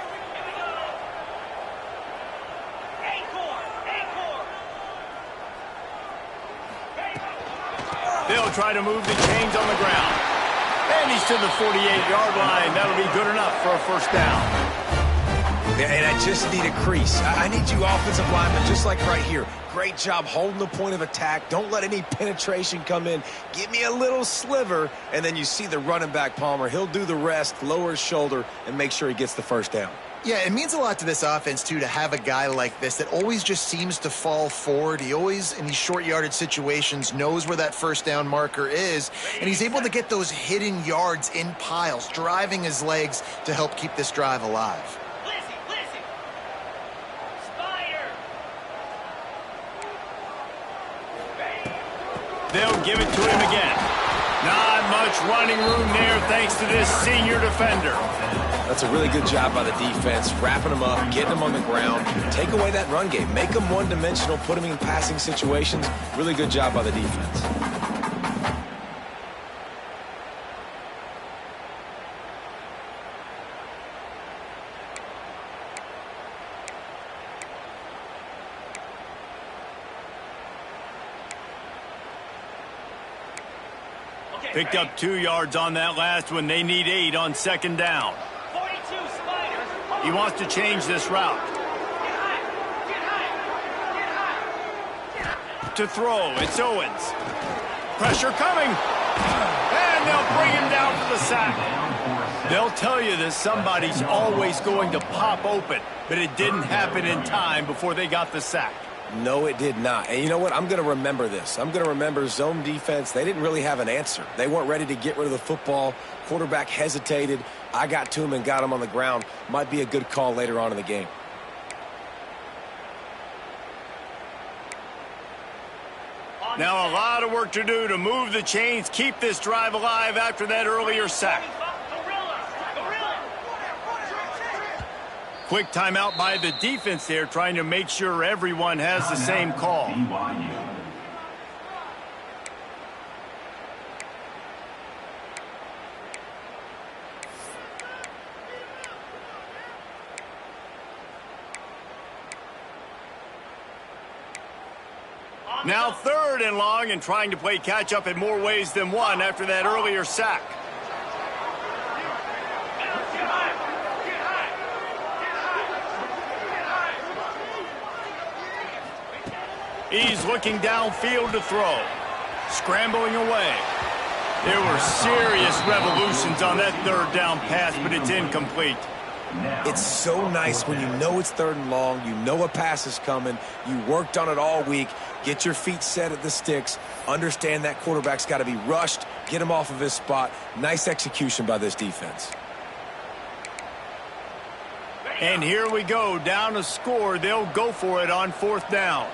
They'll try to move the chains on the ground. And he's to the 48-yard line. That'll be good enough for a first down. And I just need a crease. I need you offensive linemen just like right here. Great job holding the point of attack. Don't let any penetration come in. Give me a little sliver, and then you see the running back, Palmer. He'll do the rest, lower his shoulder, and make sure he gets the first down. Yeah, it means a lot to this offense, too, to have a guy like this that always just seems to fall forward. He always, in these short yardage situations, knows where that first down marker is, and he's able to get those hidden yards in piles, driving his legs to help keep this drive alive. Lizzie. Spider. They'll give it to him again. Not much running room there thanks to this senior defender. That's a really good job by the defense, wrapping them up, getting them on the ground. Take away that run game. Make them one-dimensional, put them in passing situations. Really good job by the defense. Picked up 2 yards on that last one. They need 8 on second down. 42 Spiders. He wants to change this route. To throw, it's Owens. Pressure coming. And they'll bring him down for the sack. They'll tell you that somebody's always going to pop open, but it didn't happen in time before they got the sack. No, it did not. And you know what? I'm going to remember this. I'm going to remember zone defense. They didn't really have an answer. They weren't ready to get rid of the football. Quarterback hesitated. I got to him and got him on the ground. Might be a good call later on in the game. Now a lot of work to do to move the chains, keep this drive alive after that earlier sack. Quick timeout by the defense there, trying to make sure everyone has the same call. BYU. Now 3rd and long and trying to play catch-up in more ways than one after that earlier sack. He's looking downfield to throw. Scrambling away. There were serious revolutions on that 3rd down pass, but it's incomplete. It's so nice when you know it's 3rd and long, you know a pass is coming, you worked on it all week, get your feet set at the sticks, understand that quarterback's got to be rushed, get him off of his spot. Nice execution by this defense. And here we go, down a score. They'll go for it on 4th down.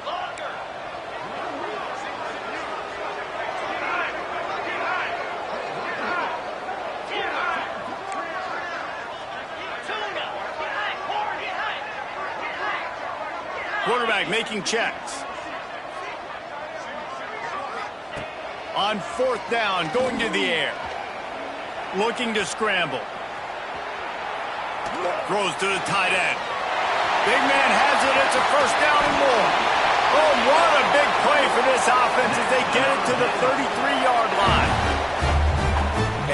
Quarterback making checks. On 4th down, going to the air. Looking to scramble. Throws to the tight end. Big man has it. It's a 1st down and more. Oh, what a big play for this offense as they get it to the 33-yard line.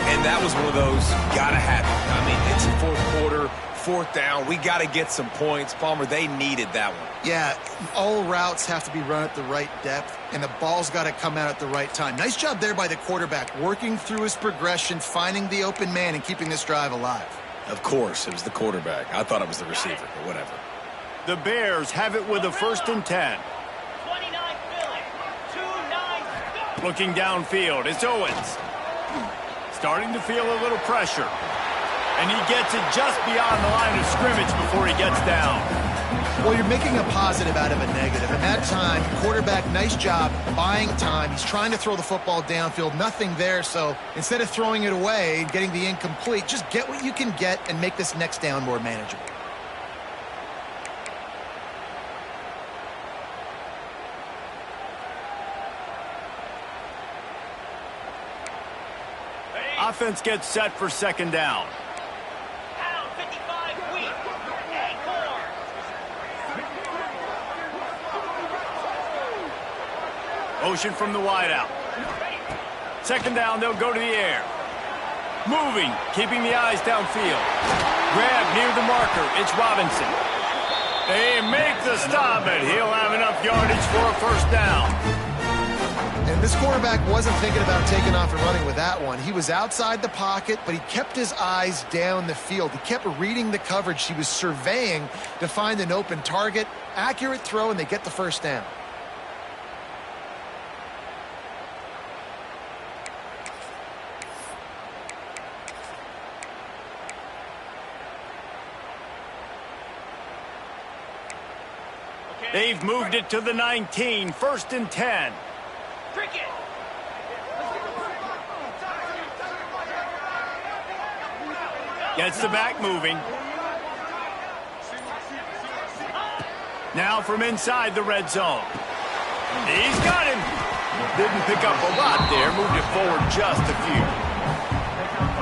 And that was one of those, gotta have it. I mean, it's the 4th quarter, 4th down. We got to get some points. Palmer, they needed that one. Yeah, all routes have to be run at the right depth, and the ball's got to come out at the right time. Nice job there by the quarterback, working through his progression, finding the open man, and keeping this drive alive. Of course, it was the quarterback. I thought it was the receiver, but whatever. The Bears have it with a 1st and 10. 29 Philly. 2-9. Looking downfield, it's Owens. Starting to feel a little pressure. And he gets it just beyond the line of scrimmage before he gets down. Well, you're making a positive out of a negative. And that time, quarterback, nice job buying time. He's trying to throw the football downfield. Nothing there. So instead of throwing it away and getting the incomplete, just get what you can get and make this next down more manageable. Offense gets set for 2nd down. Pound 55 weak. Acorn. Motion from the wideout. 2nd down, they'll go to the air. Moving, keeping the eyes downfield. Grab near the marker, it's Robinson. They make the stop, and he'll have enough yardage for a 1st down. And this quarterback wasn't thinking about taking off and running with that one. He was outside the pocket, but he kept his eyes down the field. He kept reading the coverage. He was surveying to find an open target. Accurate throw, and they get the 1st down. They've moved it to the 19, 1st and 10. Cricket. Gets the back moving. Now from inside the red zone. He's got him. Didn't pick up a lot there. Moved it forward just a few.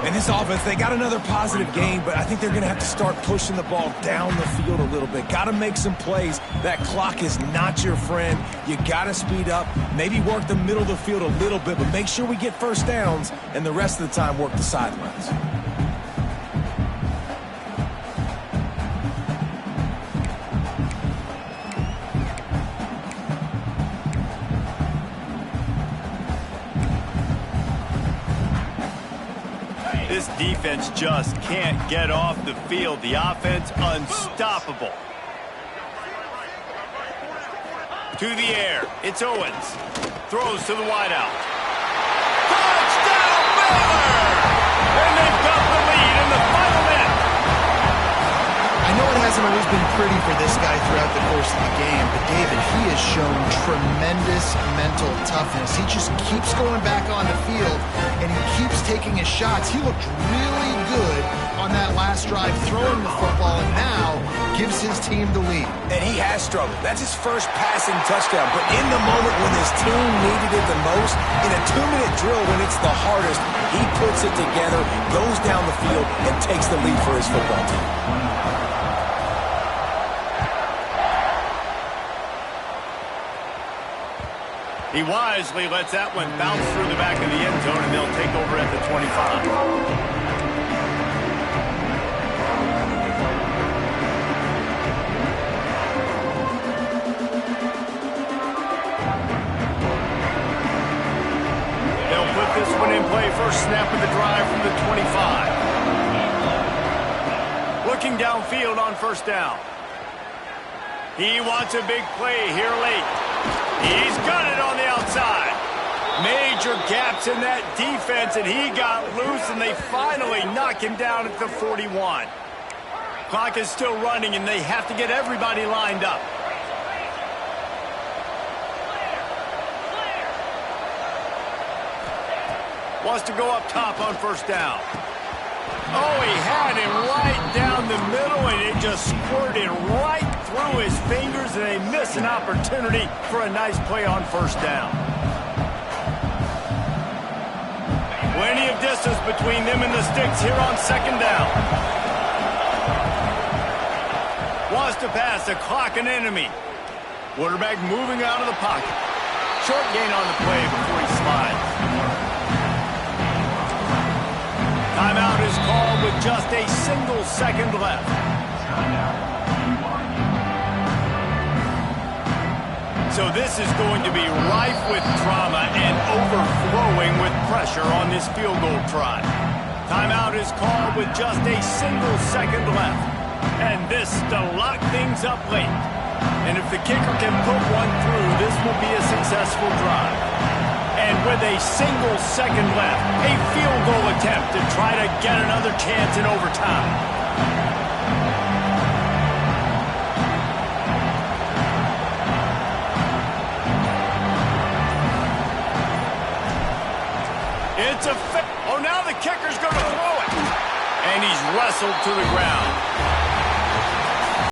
And this offense, they got another positive game, but I think they're going to have to start pushing the ball down the field a little bit. Got to make some plays. That clock is not your friend. You got to speed up, maybe work the middle of the field a little bit, but make sure we get 1st downs, and the rest of the time work the sidelines. This defense just can't get off the field. The offense unstoppable. To the air. It's Owens. Throws to the wideout. Touchdown, Baylor! And they've got the lead in the final minute. I know it hasn't always been pretty for this guy throughout the course of the game, but David, he has shown tremendous mental toughness. He just keeps going back on the field, and he keeps taking his shots. He looked really good on that last drive throwing the football, and now gives his team the lead. And he has struggled. That's his first passing touchdown. But in the moment when his team needed it the most, in a 2-minute drill when it's the hardest, he puts it together, goes down the field, and takes the lead for his football team. He wisely lets that one bounce through the back of the end zone, and they'll take over at the 25. This one in play, first snap of the drive from the 25. Looking downfield on first down. He wants a big play here late. He's got it on the outside. Major gaps in that defense, and he got loose, and they finally knock him down at the 41. Clock is still running, and they have to get everybody lined up. Wants to go up top on first down. Oh, he had him right down the middle, and it just squirted right through his fingers, and they miss an opportunity for a nice play on first down. Plenty of distance between them and the sticks here on second down. Wants to pass, the clock an enemy. Quarterback moving out of the pocket. Short gain on the play before he slides. Timeout is called with just a single second left. So this is going to be rife with drama and overflowing with pressure on this field goal try. Timeout is called with just a single second left. And this to lock things up late. And if the kicker can put one through, this will be a successful drive. And with a single second left, a field goal attempt to try to get another chance in overtime. It's a oh, now the kicker's going to throw it. And he's wrestled to the ground.